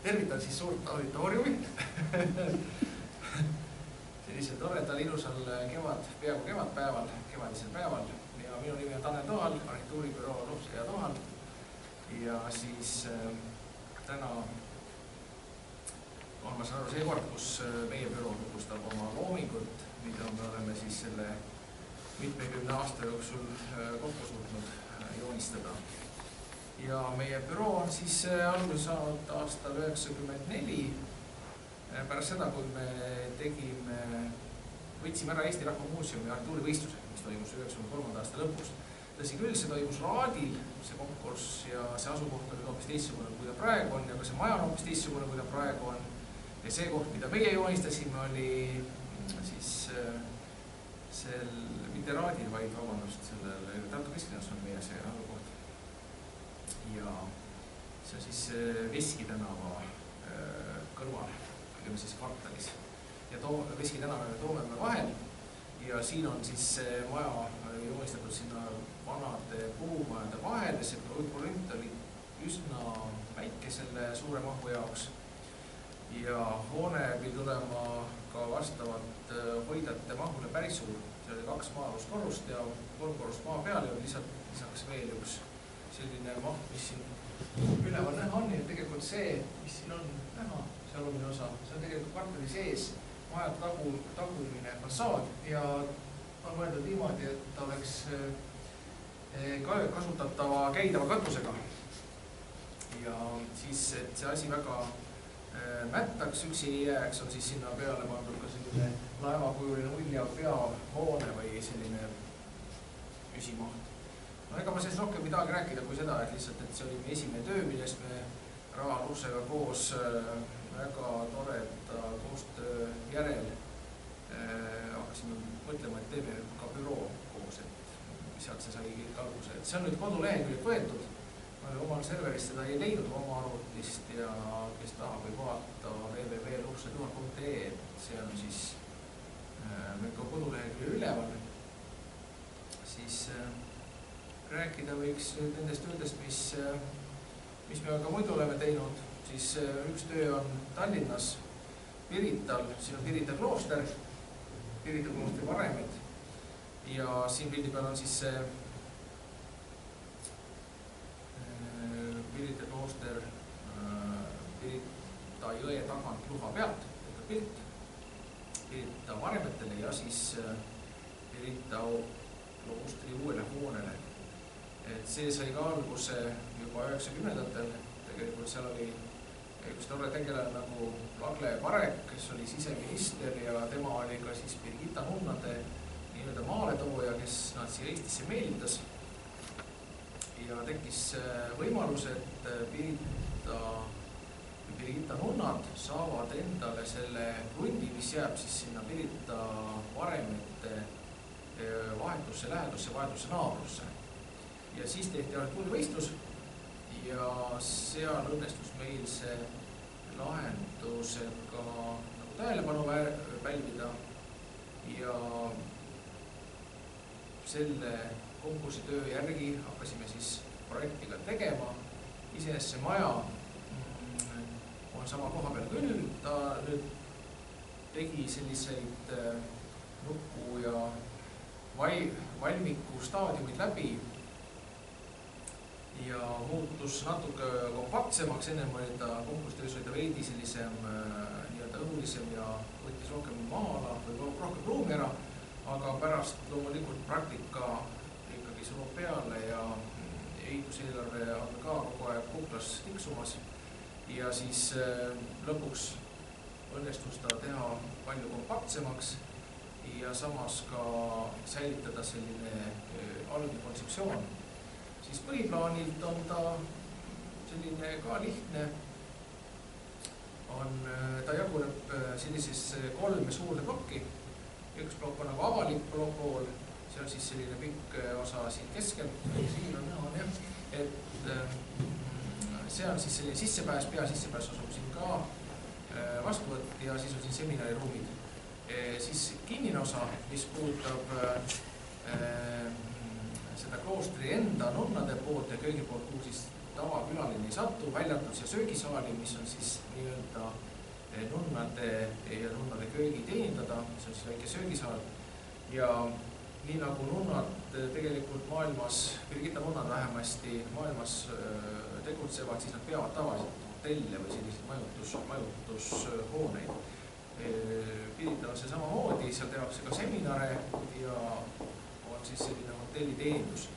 Tervitan siis suurt auditooriumi sellisel toredal ilusal peaaegu kevadpäeval, kevadisel päeval. Ja minu nimi on Tanel Tuhal, arhitektuuribüroo Ra Luhse ja Tuhal. Ja siis täna on ma saan aru see kord, kus meie büroo tutvustab oma loomingut, mida me oleme siis selle mitmekümne aasta jooksul kokku suutnud joonistada. Ja meie büroo on siis alguse saanud aastal 1994, pärast seda, kui me võtsime ära Eesti Rahva Muuseumi arhitekttuurivõistluse, mis toimus 1993. aasta lõpus. Tõsi küll, see toimus Raadil, see konkurss, ja see asukoht oli hoopis teistsugune, kui ta praegu on, ja ka see maja on hoopis teistsugune, kui ta praegu on. Ja see koht, mida meie joonistasime, oli siis mitte Raadil, vaid vabandust, Pärnu Keskraamatukogu on meie see asukoht. Ja see on siis Veski tänava kõrval, ütleme siis kvartalis. Ja Veski tänava ja Toomemäe vahel. Ja siin on siis see maja joonistatud sinna vanade puumajade vahel. See projekt oli üsna väike selle suure mahu jaoks. Ja hoone pidi tulema ka vastavalt hoidlate mahule päris suur. See oli 2 maa-alust korrust ja 3 korrust maa peal ja lisaks veel üks selline maht, mis siin üleval näha on. Ja tegelikult see, mis siin on näha, see alumine osa, see on tegelikult kvartali sees maja tagumine fassaad ja on mõeldud niimoodi, et ta oleks kasutatava käidava katusega. Ja siis, et see asi väga mättaks, üksi ei jääks, on siis sinna peale pandud ka selline laevakujuline ulja peahoone või selline püsimaht. No ega ma sellest rohkem midagi rääkida kui seda, et lihtsalt, et see oli meie esimene töö, millest me Ra Luhsega koos väga toreda koostöö järel hakkasime mõtlema, et teeme ka büroo koos, et sealt see sai kõik alguse. See on nüüd koduleheküljed võetud, omal serverist seda ei leidnud oma arvutist ja kes tahab või vaadata www.luhsetuhal.ee, see on siis meil ka kodulehekülje üleval, siis rääkida võiks nendest töödest, mis me ka muidu oleme teinud, siis üks töö on Tallinnas Pirital, siin on Pirita klooster, Pirita kloostri varemed ja siin pildi peal on siis see Pirita klooster Pirita jõe tagant luha pealt, pilt Pirita varemetele ja siis Pirita kloostri uuele hoonele. Et see sai ka alguse juba 90-ndatel, tegelikult seal oli üks tore tegelane nagu Lagle Parek, kes oli siseminister ja tema oli ka siis Birgitta nunnade nii-öelda maaletooja, kes nad siia Eestisse meelitas. Ja tekkis võimalus, et Birgitta nunnad saavad endale selle krundi, mis jääb siis sinna Pirita varemete vahetusse lähedusse, vahetusse naabrusse. Ja siis tehti arhitekttuurivõistlus ja seal õnnestus meil see lahendusega nagu tähelepanu pälvida ja selle konkursi töö järgi hakkasime siis projektiga tegema. Iseenesest see maja on sama koha peal küll, ta nüüd tegi selliseid nuku ja valmiku staadiumid läbi ja muutus natuke kompaktsemaks, ennem oli ta konkurstöös oli ta veidi sellisem nii-öelda õhulisem ja võttis rohkem maa-ala või rohkem ruumi ära, aga pärast loomulikult praktika ikkagi surub peale ja ehituseelarve on ka kogu aeg kuklas tiksumas ja siis lõpuks õnnestus ta teha palju kompaktsemaks ja samas ka säilitada selline algne kontseptsioon. Siis põhiplaanilt on ta selline ka lihtne, ta jaguneb sellisesse 3 suurde plokki. Üks plokk on nagu avalik pool, see on siis selline pikk osa siin keskel, siin on näha, et see on siis selline sissepääs, peasissepääs asub siin ka vastuvõtt ja siis on siin seminariruumid. Siis kinnine osa, mis puudutab seda kloostri enda nunnade poolt ja köögi poolt, kuhu siis tavakülaline ei satu, väljatud siia söögisaali, mis on siis nii-öelda nunnade ja nunnade köögi teenindada, see on siis väike söögisaal. Ja nii nagu nunnad tegelikult maailmas, Birgitta nunnad vähemasti maailmas tegutsevad, siis nad peavad tavaliselt hotelle või selliseid majutushooneid. Birgitta on see samamoodi, seal tehakse ka seminare ja on siis selline hotelliteenindus.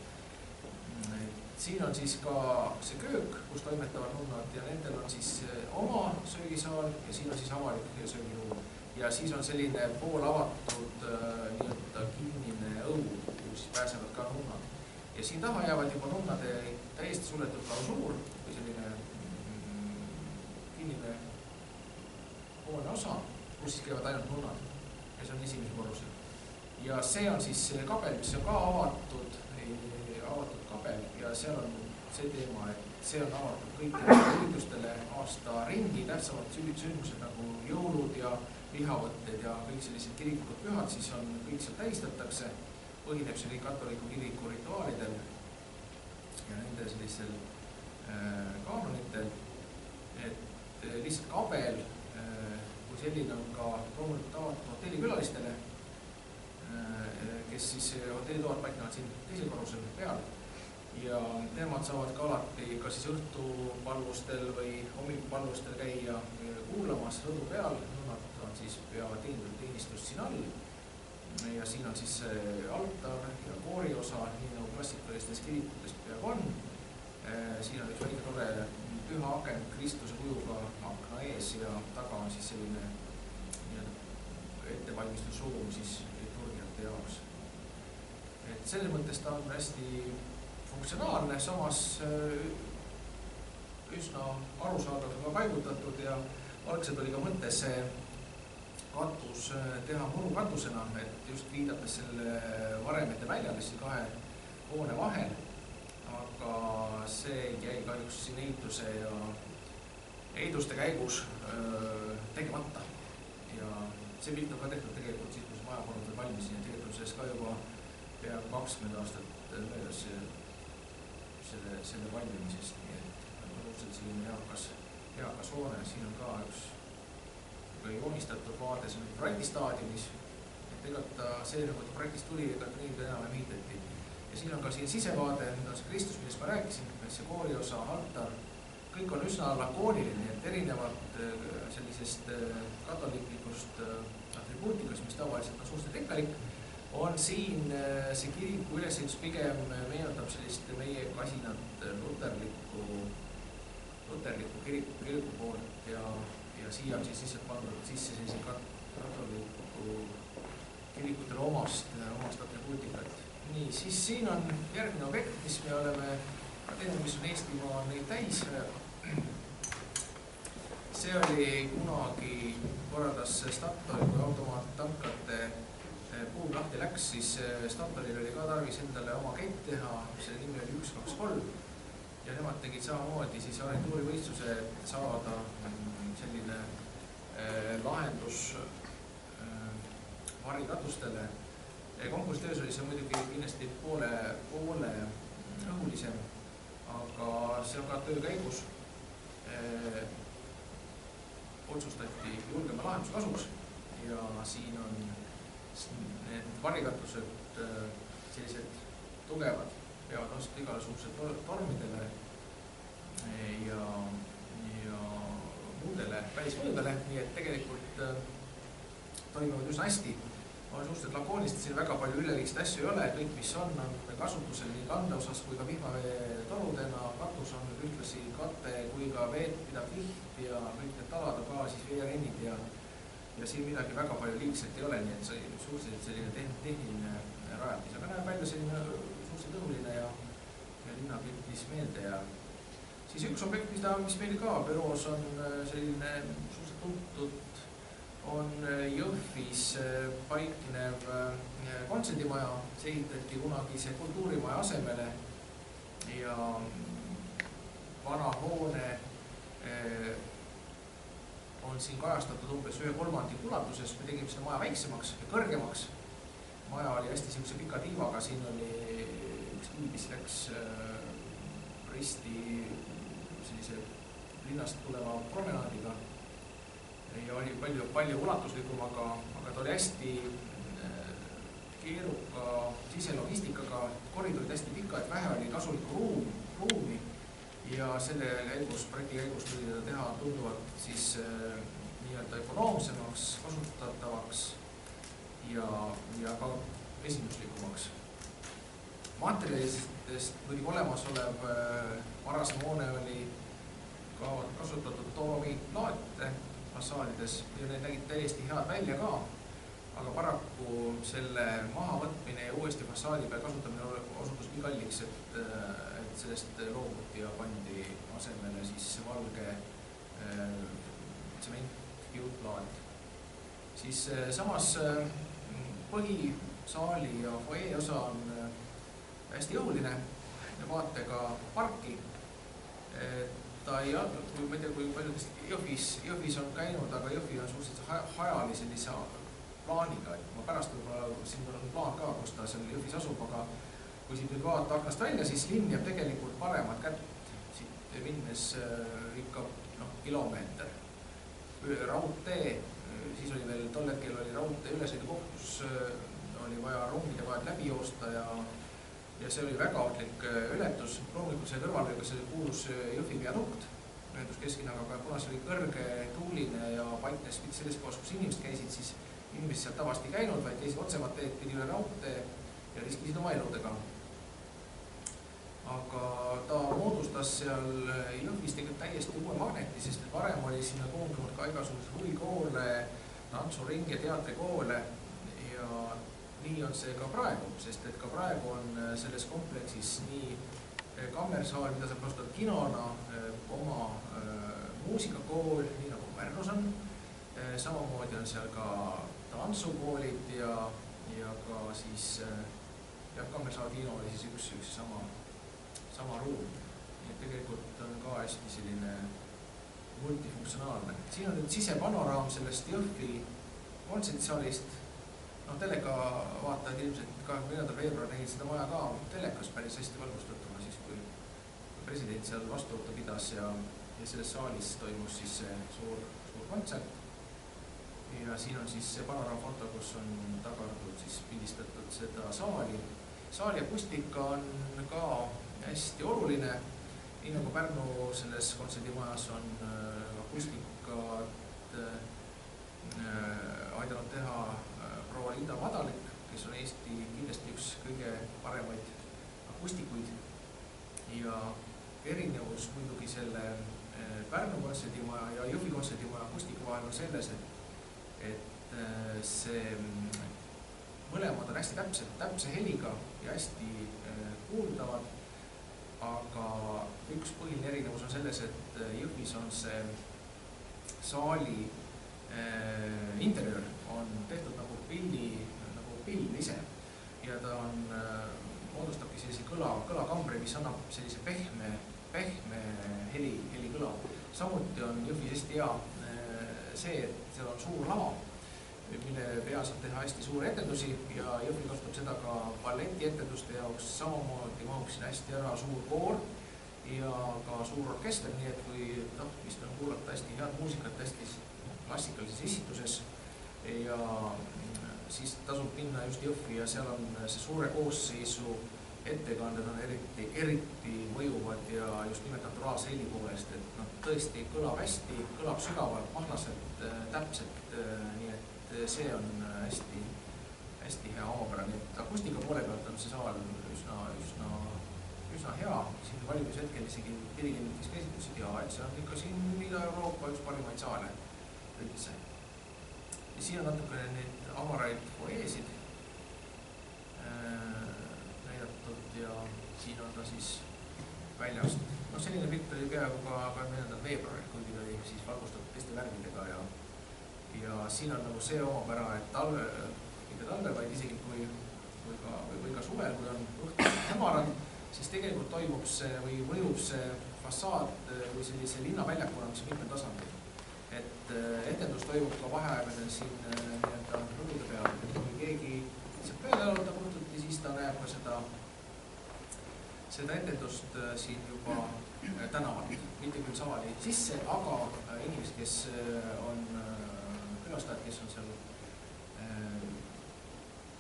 Siin on siis ka see köök, kus toimetavad nunnad ja nendel on siis oma söögisaal ja siin on siis avalik söögiruum. Ja siis on selline poolavatud nii-öelda kinnine õud, kus pääsevad ka nunnad. Ja siin taha jäävad juba nunnade täiesti suletud klausuur või selline kinnine hoone osa, kus siis käivad ainult nunnad, kes on esimese korrusel. Ja see on siis kabel, mis on ka avatud kabel ja seal on see teema, et see on avatud kõikidele üritustele aasta ringi, tähtsamad sündmused nagu jõulud ja lihavõtted ja kõik sellised kiriklikud pühad, siis on kõik seal tähistatakse, põhineb see kõik katoliku kiriku rituaalidel ja nende sellisel kaanonitel, et lihtsalt kabel, kui selline on ka loomulikult avatud hotellikülalistele, kes siis hotellitoad paiknevad siin teisel korrusel peal ja nemad saavad ka alati kas siis õhtupalvustel või hommikupalvustel käia kuulamas rõdu peal, nad on siis peavad teenistust siin all ja siin on siis altar ja kooriosa, nii nagu klassikalistes kirikutes peaaegu on. Siin on üks väike tore püha aken Kristuse kujuga akna ees ja taga on siis selline ettevalmistusruum siis liturgiate jaoks. Et selles mõttes ta on hästi funktsionaalne, samas üsna arusaadavalt paigutatud ja algselt oli ka mõte see katus teha murukatusena, et just viidates selle varemete väljale siis kahe hoone vahel, aga see jäi kahjuks siin ehituste käigus tegemata ja see pilt on ka tehtud tegelikult siis, kus maja polnud valmis ja tegelikult sellest ka juba peaaegu 20 aastat möödas selle valmimisest, nii et oluliselt selline eakas hoone, siin on ka üks joonistatud vaade, see on projektistaadiumis, et tegelikult see nagu projektist tuli, ega nii enam ehitati. Ja siin on ka siin sisevaade, nüüd on see Kristus, millest ma rääkisin, see kooriosa, altar, kõik on üsna lakooniline, et erinevalt sellisest katoliklikust atribuutikast, mis tavaliselt on suhteliselt rikkalik, on siin see kiriku ülesehitus pigem meenutab sellist meie kasinat luterlikku kiriku poolt ja siia on siis lihtsalt pandud sisse sellise katoliku kirikutele omast atribuutikat. Nii, siis siin on järgmine objekt, mis me oleme teinud, mis on Eestimaa neid täis. See oli kunagi korraldas Statoil, kui automaattanklate puum lahti läks, siis Statoilil oli ka tarvis endale oma kett teha, selle nimi oli 123 ja nemad tegid samamoodi siis arentuurivõistluse saada selline lahendus varikatustele. Konkurstöös oli see muidugi kindlasti poole õhulisem, aga see on ka töö käigus otsustati julgema lahenduse kasuks ja siin on need varikatused sellised tugevad, peavad vastu igasugused tormidele ja muudele välismõjudele, nii et tegelikult toimuvad üsna hästi. On suhteliselt lakoonist, siin väga palju üleliigseid asju ei ole, kõik mis on kasutusel nii kande osas kui ka vihmaveetorudena, katus on ühtlasi kate kui ka veed pidav kiht ja kõik need talad on ka siis veerennid ja siin midagi väga palju liigselt ei ole, nii et see suhteliselt selline tehniline rajatis, aga näeb välja selline suhteliselt õhuline ja linnapildis meelde ja siis üks objekt, mis meil ka büroos on selline suhteliselt tuntud, on Jõhvis paiknev kontserdimaja, see ehitati kunagi see kultuurimaja asemele ja vana hoone on siin kajastatud umbes 1/3 ulatuses, me tegime seda maja väiksemaks ja kõrgemaks. Maja oli hästi siukse pika tiivaga, siin oli üks liibis läks risti sellise linnast tuleva promenaadiga ja oli palju ulatuslikum, aga ta oli hästi keeruka siselogistikaga, koridorid hästi pikad, vähe oli kasulikku ruumi ja selle projekti käigus tuli teda teha tunduvalt siis nii-öelda ökonoomsemaks, kasutatavaks ja ka esinduslikumaks. Materjalistest muidugi olemasolev varasem hoone oli ka kasutatud loomingplaate fassaadides ja need nägid täiesti head välja ka, aga paraku selle mahavõtmine ja uuesti fassaadi peal kasutamine osutus nii kalliks, et sellest loobuti ja pandi asemele siis valge tsementkiudplaat. Siis samas põhisaali ja foee osa on hästi jõuline vaatega parki. Ta ei andnud, ma ei tea, kui paljudest Jõhvis on käinud, aga Jõhvi on suhteliselt hajalise plaaniga. Ma pärast siin on plaan ka, kus ta seal Jõhvis asub, aga kui siit nüüd vaadata aknast välja, siis linn jääb tegelikult paremat kätt. Siit minnes ikka kilomeeter. Raudtee, siis oli veel tol hetkel oli raudtee ülesõidukoht, kus oli vaja rongide vahel läbi joosta ja see oli väga ohtlik ületus. Loomulikult see kõrval oli see kuulus Jõhvi viadukt, möödus kesklinnaga, aga kuna see oli kõrge tuuline ja paiknes selles kohas, kus inimesed käisid, siis inimesed sealt tavasti käinud, vaid käisid otsemat teed pidi üle raudtee ja riskisid oma eludega. Aga ta moodustas seal Jõhvis tegelikult täiesti uue magneti, sest varem oli sinna koondunud ka igasugused huvikoole, tantsuringe, teatrikoole ja nii on see ka praegu, sest et ka praegu on selles kompleksis nii kammersaal, mida saab kasutada kinona, oma muusikakool, nii nagu Pärnus on. Samamoodi on seal ka tantsukoolid ja ka siis kammersaal kino oli siis üks sama ruum. Nii et tegelikult on ka hästi selline multifunktsionaalne. Siin on nüüd sisepanoraam sellest Jõhvi kontsertsaalist. Teleka vaatajad ilmselt 24. veebruar nägid seda maja ka telekas päris hästi valgustatuna, siis kui president seal vastuvõttu pidas ja selles saalis toimus siis see suur kontsert. Ja siin on siis see panoraamfoto, kus on tagardud siis pildistatud seda saali. Saali akustika on ka hästi oluline, nii nagu Pärnu selles kontserdimajas on akustikad aidanud teha proua Linda Madalik, kes on Eesti kindlasti üks kõige paremaid akustikuid ja erinevus muidugi selle Pärnu kontserdimaja ja Jõhvi kontserdimaja akustika vahel on selles, et see mõlemad on hästi täpse heliga ja hästi kuuldavad, aga üks põhiline erinevus on selles, et Jõhvis on see saali interiör on tehtud nagu pill ise ja ta moodustabki sellise kõlakambri, mis annab sellise pehme helikõla. Samuti on Jõhvis hästi hea see, et seal on suur lava, mille peal saab teha hästi suuri etendusi ja Jõhvi kasutab seda ka balletietenduste jaoks. Samamoodi mahub sinna hästi ära suur koor ja ka suur orkester, nii et kui vist on kuulata hästi head muusikat hästi klassikalises esituses ja siis tasub minna just Jõhvi ja seal on see suure koosseisu ettekanded on eriti mõjuvad ja just nimelt naturaalse heli poolest, et tõesti kõlab hästi, kõlab sügavalt, mahlaselt, täpselt, nii et see on hästi hea omapärane. Akustika poole pealt on see saal üsna hea, siin valimishetkel isegi dirigendiks käsitlusid ja et see on ikka siin Ida-Euroopa üks parimaid saale üldse. Ja siin on natuke neid avaraid foeesid näidatud ja siin on ta siis väljast. Selline pilt oli peaaegu ka 24. veebruaril, kuigi ta oli siis valgustatud teiste värvidega ja siin on nagu see omapära, et mitte talve, vaid isegi või ka suvel, kui on õhtul hämarad, siis tegelikult toimub see või mõjub see fassaad või sellise linnaväljakuna, mis on mitmel tasandil. Et etendus toimub ka vaheaegadel siin rõdude peal, et kui keegi saab peale jalutada puhtult, siis ta näeb ka seda seda etendust siin juba tänavalt, mitte küll saali sisse, aga inimesed, kes on külastajad, kes on seal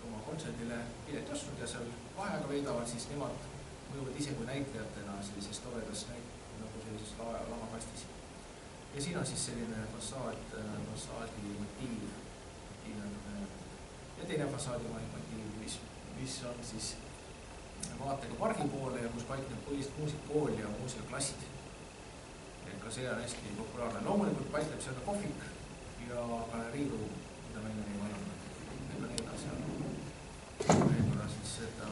oma kontserdile pileti ostnud ja seal vaheaega veedavad, siis nemad mõjuvad ise kui näitlejatena sellises toredas nagu sellises lamakastis. Ja siin on siis selline fassaadi motiiv ja teine fassaadi motiiv, mis on siis vaatega pargi poole ja kus paikneb põhiliselt muusikakool ja muusikaklassid. Ka see on hästi populaarne. Loomulikult paikneb seal kohvik ja galeriiruum, mida meil ei valanud. Meil on edasi võib-olla siis seda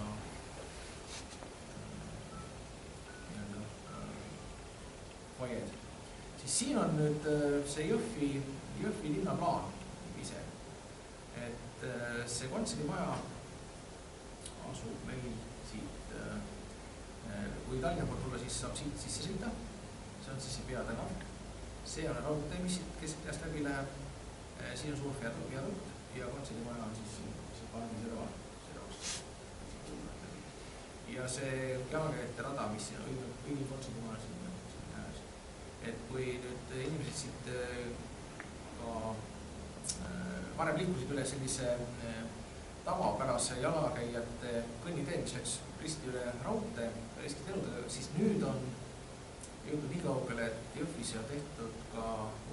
foajed. Siis siin on nüüd see Jõhvi linnaplaan ise. Et see kontserdimaja asub meil siit, kui Tallinna poolt tulla, siis saab siit sisse sõita. See on siis see peatänav. See on raudtee, mis siit keskpeast läbi läheb. Siin on suur viadukt ja kontserdimaja on siis see palmi serva. Ja see jalakäijate rada, mis siin on kõigi kontserdimaja siin ääres. Et kui nüüd inimesed siit ka varem liikusid üle sellise tavapärase jalakäijate kõnnitee, mis läks risti üle raudtee, risti teludega, siis nüüd on jõudnud nii kaugele, et Jõhvis on tehtud ka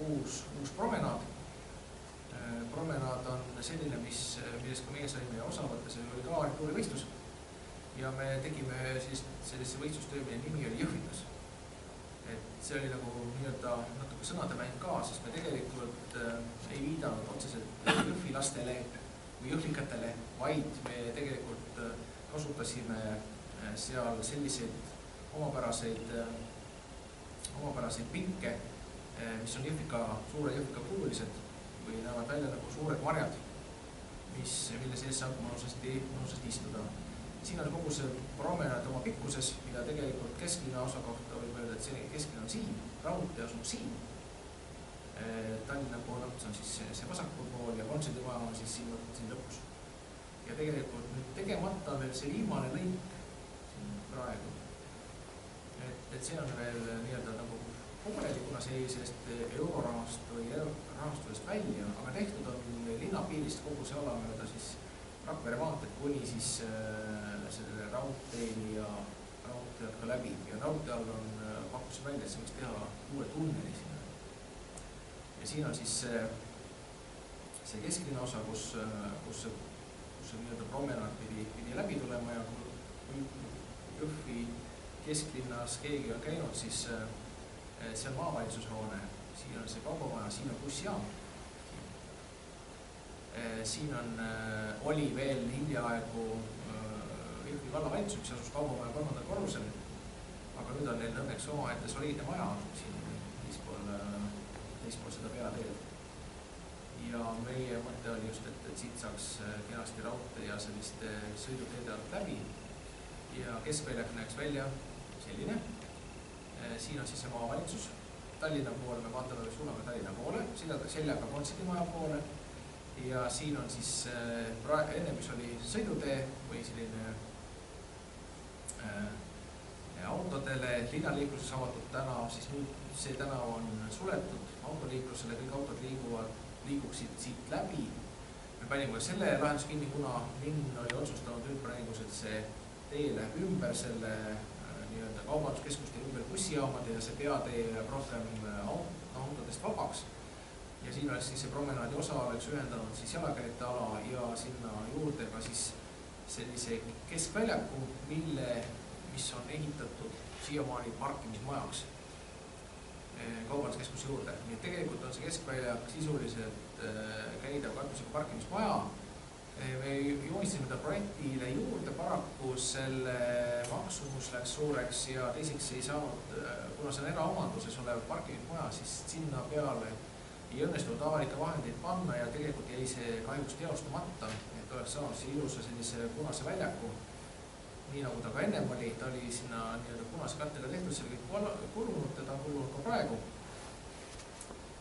uus promenaad. Promenaad on selline, millest ka meie saime osa võtta, see oli ka arhitekttuurivõistlus. Ja me tegime sellise võistlustöö, mille nimi oli Jõhvikas. Et see oli nagu natuke sõnademäng ka, sest me tegelikult ei viidanud otseselt Jõhvi lastele või jõhvikatele, vaid me tegelikult kasutasime seal selliseid omapäraseid pinke, mis on suure Jõhvika kuululised või näevad välja nagu suured marjad, mille sees saab mõnusasti istuda. Siin on kogu see promenaad oma pikkuses, mida tegelikult kesklinna osa kohta võib öelda, et see kesklinna on siin, raudtee asub siin. Tallinna pool ots on siis see vasakul pool ja kontserdimaja on siis siin lõpus. Ja tegelikult nüüd tegemata on veel see viimane lõik siin praegu. Et see on veel nagu pooleli, kuna see sellest eurorahast või rahastusest välja, aga tehtud on linnapiirist kogu see ala mööda siis Rakvere maanteed kuni siis selle raudteeni ja raudteed ka läbi. Ja raudtee all on pakkusid välja, et see võiks teha uue tunneli sinna. Ja siin on siis see kesklinna osa, kus see promenaad pidi läbi tulema ja kui Jõhvi kesklinnas keegi on käinud, siis see on maavalitsushoone. Siin on see kaubamaja, siin on bussijaam. Siin oli veel hiljaaegu Jõhvi vallavalitsus, mis asus kaubamaja 3. korrusel, aga nüüd on neil õnneks omaette soliidne maja siin teispool seda peateed. Ja meie mõte oli just, et siit saaks kenasti raudtee ja selliste sõiduteede alt läbi ja keskväljak näeks välja selline. Siin on siis see maavalitsus. Tallinna poole me vaatame suuname Tallinna poole, seljaga kontserdimaja poole. Ja siin on siis enne, mis oli sõidutee või selline autodele linnaliikluses avatud tänav, siis nüüd see tänav on suletud autoliiklusele, kõik autod liiguksid siit läbi. Me panime selle lahendus kinni, kuna linn oli otsustanud üldplaneeringus, et see tee läheb ümber selle kaubanduskeskuste ümber bussijaamade ja see peatee jääb rohkem autodest vabaks. Ja siin oleks siis see promenaadi osa oleks ühendanud siis jalakäijate ala ja sinna juurde ka siis sellise keskväljaku, mis on ehitatud siiamaani parkimismajaks kaubanduskeskuse juurde. Nii tegelikult on see keskväljak sisuliselt käidav katusega parkimismaja. Me joonistasime ta projektile juurde, paraku selle maksumus läks suureks ja teiseks ei saanud, kuna see on eraomanduses olev parkimismaja, siis sinna peale ei õnnestunud avalikke vahendeid panna ja tegelikult jäi see kahjuks teostamata, et oleks saanud see ilusa sellise punase väljaku. Nii nagu ta ka ennem oli, ta oli sinna punase kattega tehtud, see oli kõik kulunud, teda on kulunud ka praegu.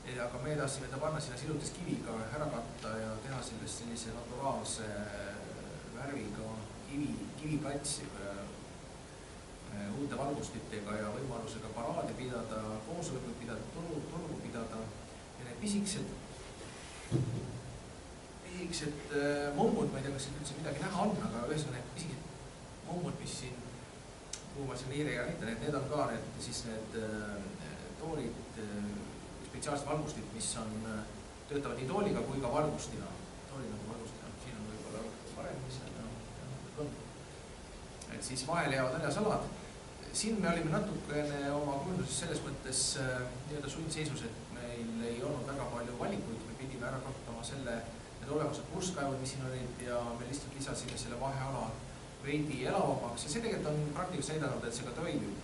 Aga me tahtsime ta panna sinna silutis kiviga ära katta ja teha sellise naturaalse värviga kivikats uute valgustitega ja võimalusega paraade pidada, koosolekuid pidada, turgu pidada ja need pisikesed mummud, ma ei tea, kas siin üldse midagi näha on, aga ühesõnaga need pisikesed mummud, mis siin, kuhu ma selle hiirega näitan, et need on ka need toolid, spetsiaalsed valgustid, mis töötavad nii tooliga kui ka valgustina. Toolid nagu valgustina, siin on võib-olla parem, mis on. Et siis vahele jäävad härjasalad. Siin me olime natukene oma kujunduses selles mõttes nii-öelda sundseisus, et meil ei olnud väga palju valikuid, me pidime ära kasutama need olemused purskkaevud, mis siin olid ja me lihtsalt lisasime selle vaheala veidi elavamaks ja see tegelikult on praktikas näidanud, et see ka toimib.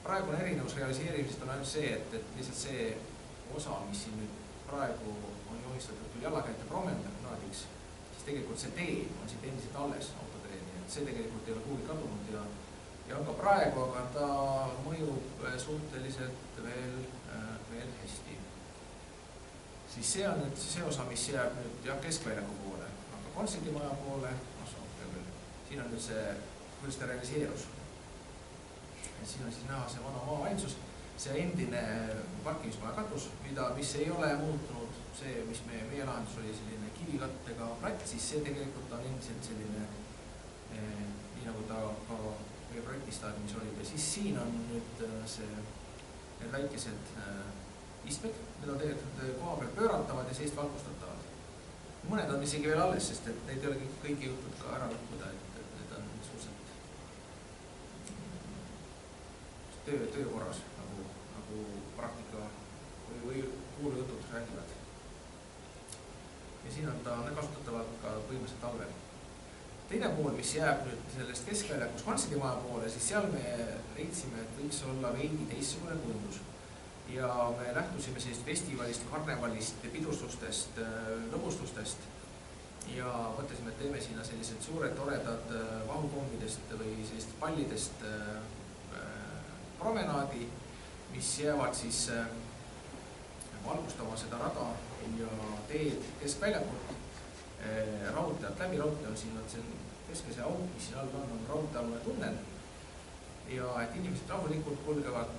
Praegune erinevus realiseerimisest on ainult see, et lihtsalt see osa, mis siin nüüd praegu on joonistatud küll jalakäijate promenaadiks, siis tegelikult see tee on siit endiselt alles autoteeni, et see tegelikult ei ole kuhugi kadunud ja on ka praegu, aga ta mõjub suhteliselt veel hästi. Siis see on nüüd see osa, mis jääb nüüd keskväljaku poole, aga konstantimaja poole, siin on nüüd see, kuidas ta realiseerus. Siin on siis näha see vana maavainsus, see endine parkimismaja katus, mis ei ole muutunud, see, mis meie lahendus oli selline kivikattega platt, siis see tegelikult on endiselt selline, nii nagu ta ka meie projektistaadiumis olid. Ja siis siin on nüüd need väikesed istmed, mida tegelikult koha peal pööratavad ja seest valgustatavad. Mõned on isegi veel alles, sest et neid ei ole kõigi jõutud ka ära lõppuda, et need on suhteliselt töökorras, nagu praktika või kuulujutud räägivad. Ja siin on ta kasutatavad ka põhimõtteliselt talvel. Teine pool, mis jääb nüüd sellest keskväljakus konstantimaja poole, siis seal me leidsime, et võiks olla veidi teistsugune kujundus. Ja me lähtusime sellist festivalist, karnevalist, pidustustest, lõbustustest ja mõtlesime, et teeme sinna sellised suured toredad vahukommidest või sellist pallidest promenaadi, mis jäävad siis valgustama seda rada ja teed keskväljakult. Raudtead läbi, raudtee on siin, see keske see auk, mis siin all on raudteealune tunnel ja et inimesed rahulikult kulgevad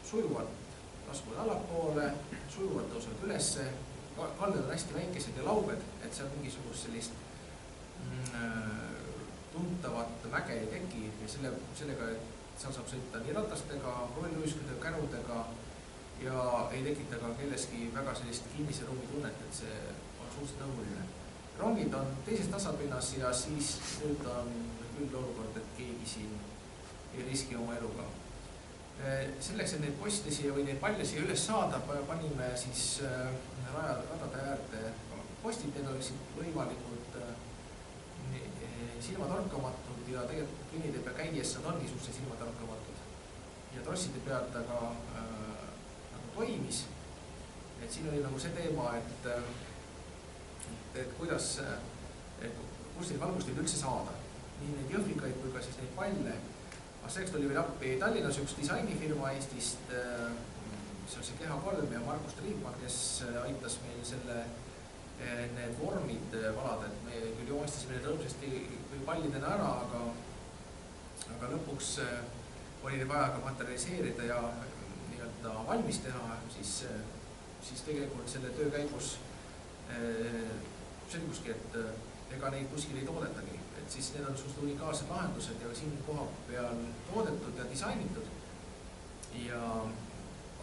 sujuvalt, laskuvad allapoole, sujuvalt tõusevad ülesse, kalded on hästi väikesed ja lauged, et seal mingisugust sellist tuntavat mäge ei teki ja sellega, et seal saab sõita nii ratastega, rollluiskudega, kärudega ja ei tekita ka kelleski väga sellist kinnise ruumi tunnet, et see on suhteliselt nõuline. Rongid on teises tasapinnas ja siis nüüd on küll olukord, et keegi siin ei riski oma eluga. Selleks, et neid postisi või neid palle siia üles saada, panime siis radade äärde postid, need oleksid võimalikult silmatorkamatud ja tegelikult kõnnide peal käies nad ongi suhteliselt silmatorkamatud. Ja trosside pealt aga nagu toimis. Et siin oli nagu see teema, et kuidas kunstide valgusteid üldse saada. Nii neid jõhvikaid kui ka siis neid palle. Aga selleks tuli veel appi Tallinnas üks disainifirma Eestist, mis on see Keha 3 ja Markus Triipmann, kes aitas meil need vormid valada, et me küll joonistasime need rõõmsasti pallidena ära, aga lõpuks oli neid vaja ka materialiseerida ja nii-öelda valmis teha, siis tegelikult selle töö käigus selguski, et ega neid kuskil ei toodetagi. Et siis need on suht unikaalsed lahendused ja siin koha peal toodetud ja disainitud. Ja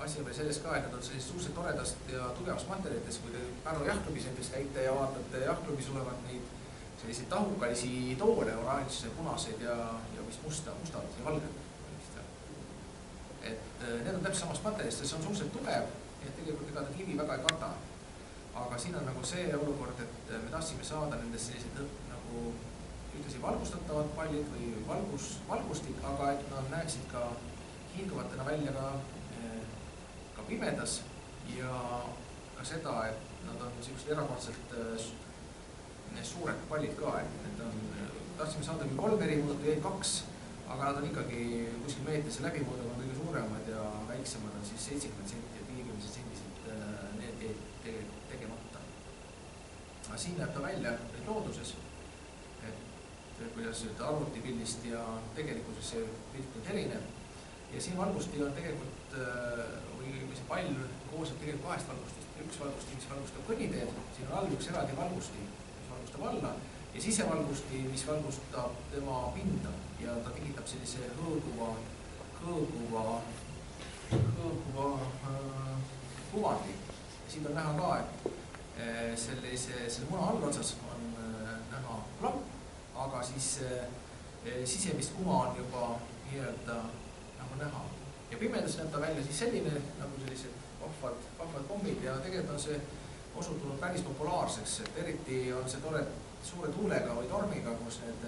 asi on veel selles ka, et nad on sellist suhteliselt toredast ja tugevast materjalidest, kui te Pärnu jahklubis näiteks käite ja vaatate jahklubis olevat neid selliseid tahukalisi toole, oranžse, punaseid ja vist mustad ja valged. Et need on täpselt samast materjalist, see on suhteliselt tugev, et tegelikult ega ta kivi väga ei kata. Aga siin on nagu see olukord, et me tahtsime saada nendest sellised nagu ühtlasi valgustatavad pallid või valgustik, aga et nad näeksid ka hiilgavatena välja ka pimedas ja ka seda, et nad on sellised erakordselt suured pallid ka, et tahtsime saada küll 3 eri mõõtu, jäid 2, aga nad on ikkagi kuskil meetrise läbimõõduga on kõige suuremad ja väiksemad on siis 70 senti ja 50 sendised need jäid tegemata. Aga siin näeb ta välja looduses, et kuidas arvutipildist ja tegelikkuses see pilt on erinev. Ja siin valgusti on tegelikult, või see pall koosneb tegelikult kahest valgustist. Üks valgusti, mis valgustab kõnniteed, siin on all üks eraldi valgusti, mis valgustab alla, ja sisevalgusti, mis valgustab tema pinda ja ta tekitab sellise hõõguva kuvandi. Siin on näha ka, et selle muna allotsas on näha lamp, aga siis sisemist kuva on juba nii-öelda nagu näha. Ja pimedas näeb ta välja siis selline, nagu sellised vahvad pommid ja tegelikult on see osutunud päris populaarseks, et eriti on see tore suure tuulega või tormiga, kus need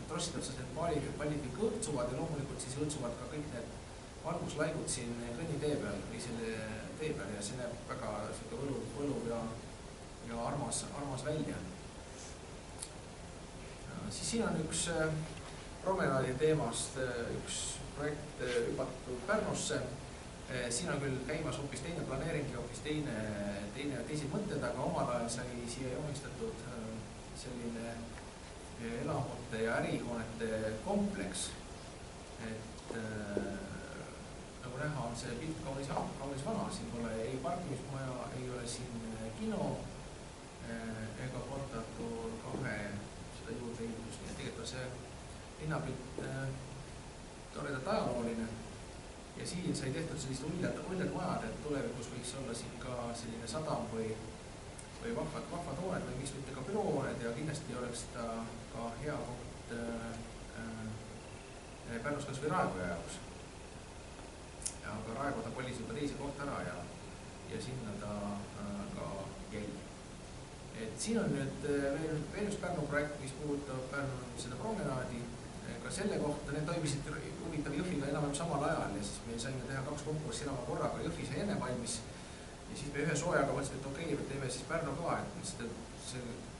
trossid otsas need pallid kõik õõtsuvad ja loomulikult siis õõtsuvad ka kõik need valguslaigud siin kõnnitee peal või selle tee peal ja see näeb väga võluv ja armas välja. Siis siin on üks promenaadi teemast üks projekt hüpatud Pärnusse. Siin on küll käimas hoopis teine planeering ja hoopis teised mõtted, aga omal ajal sai siia joomistatud selline elamute ja ärihoonete kompleks. Et nagu näha on see pilt kaunis vana, siin pole ei parkimismaja, ei ole siin kino ega portatur kahe seda juurde ehitust, nii et tegelikult on see linnapilt toredat ajalooline ja siin sai tehtud sellist uljad majad, et tulevikus võiks olla siin ka selline sadam või vahvad hooned või miks mitte ka bürohooned ja kindlasti oleks ta ka hea koht Pärnus kas või Raekoja jaoks. Aga Raekoja ta kolis juba teise kohta ära ja sinna ta ka jäi. Et siin on nüüd veel üks Pärnu projekt, mis puudutab Pärnu seda promenaadi. Ka selle kohta, need toimisid huvitav Jõhviga enam samal ajal ja siis me saime teha 2 konkurssi enam korraga. Jõhvi sai enne valmis ja siis me ühe soojaga mõtlesime, et okei, me teeme siis Pärnu ka, et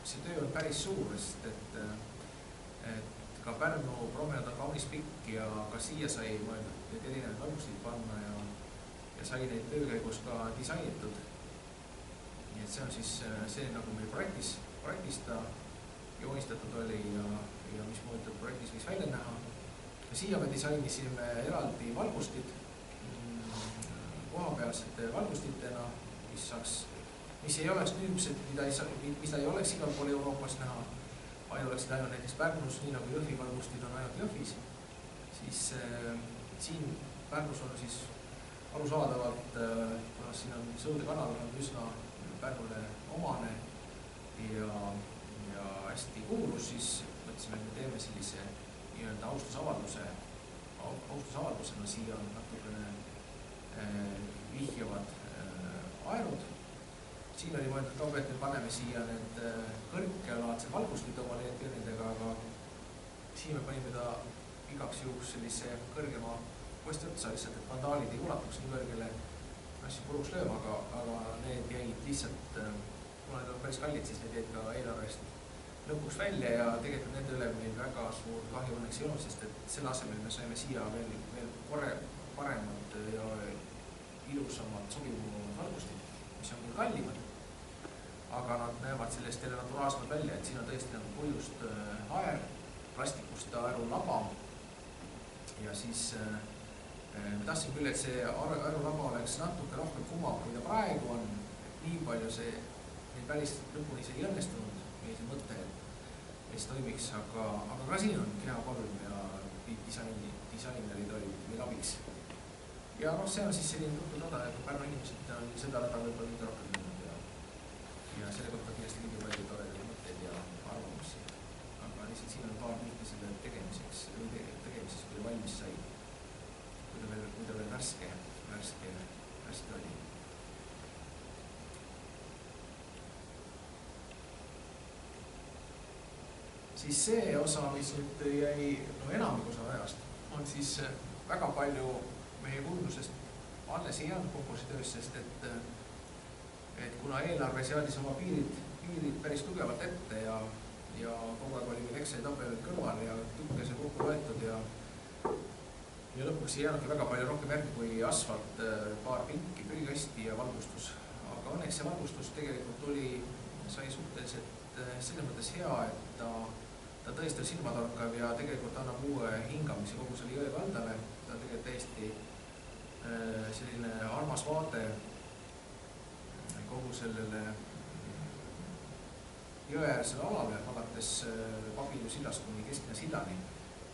see töö on päris suur, sest et ka Pärnu promenad on kaunis pikk ja ka siia sai mõeldud need erinevad valgustid panna ja sai neid töökäigus ka disainitud. Nii et see on siis see, nagu meil projektis ta joonistatud oli ja mis muidugi projektis võiks välja näha. Ja siia me disainisime eraldi valgustid kohapealsete valgustitena, mis ei oleks nüüdsed, mida ei oleks igal pool Euroopas näha, vaid oleksid ainult näiteks Pärnus, nii nagu Jõhvi valgustid on ainult Jõhvis. Siis siin Pärnus on siis arusaadavalt, siin on Sõude kanal on üsna Pärnule omane ja hästi kuulus, siis mõtlesime, et me teeme sellise nii-öelda austusavaldusena siia on natukene vihjavad aerud. Siin oli mõeldud ka, et me paneme siia need kõrgkealaadsed valgustid oma leedpirnidega, aga siin me panime ta igaks juhuks sellise kõrgema posti otsa lihtsalt, et vandaalid ei ulatuks nii kõrgele asju puruks lööma, aga need jäid lihtsalt, kuna need on päris kallid, siis need jäid ka eelarvest lõpuks välja ja tegelikult nende üle meil väga suur kahju õnneks ei olnud, sest et selle asemel me saime siia veel paremad ja ilusamad sobivumad valgustid, mis on küll kallimad, aga nad näevad sellest jälle naturaalsemad välja, et siin on tõesti nagu puidust aer, plastikust aerulaba ja siis me tahtsin küll, et see aerulaba oleks natuke rohkem kumav, kui ta praegu on, nii palju see päris lõpuni see ei õnnestunud, meie see mõte, et see toimiks, aga ka siin on keha kolm ja disainerid olid meil abiks. Ja see on siis selline tuttu toda, et Pärnu inimesed on seda võib-olla mitte rohkem mõelnud ja selle kohta kindlasti liiga palju toredaid mõtteid ja arvamusi. Aga lihtsalt siin on paar mitte selle tegemiseks, kui ta valmis sai, kui ta veel värske oli. Siis see osa, mis nüüd jäi enamik osa ajast, on siis väga palju meie kuulmusest alles ei jäänud konkursitöös, sest et kuna eelarve seadis oma piirid päris tugevalt ette ja kogu aeg oli meil Exceli tabel kõrval ja tükke see kokku võetud ja lõpuks ei jäänudki väga palju rohkem järgi kui asfalt, paar pinki, prügikasti ja valgustus. Aga õnneks see valgustus tegelikult sai suhteliselt selles mõttes hea, et ta ta tõesti on silmatorkav ja tegelikult annab uue hingamise kogu selle jõe kaldale. Ta on tegelikult täiesti selline armas vaade kogu sellele jõeäärsele alale, alates Pabilu sillast kuni Keskmine sillani.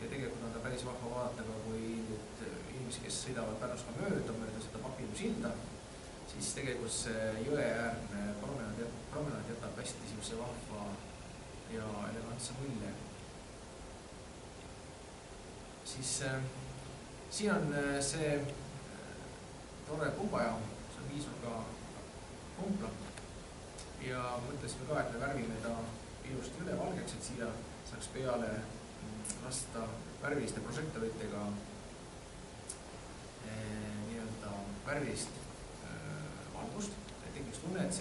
Ja tegelikult on ta päris vahva vaadata ka, kui inimesi, kes sõidavad Pärnust ka mööda seda Pabilu silda, siis tegelikult see jõeäärne promenaad jätab hästi siukse vahva ja elegantse mulje. Siis siin on see tore pumbajaam, see on 5 nurga pumpla ja mõtlesime ka, et me värvime ta ilusti üle valgeks, et siia saaks peale lasta värviliste prožektoritega nii-öelda värvilist valgust, et tekiks tunne, et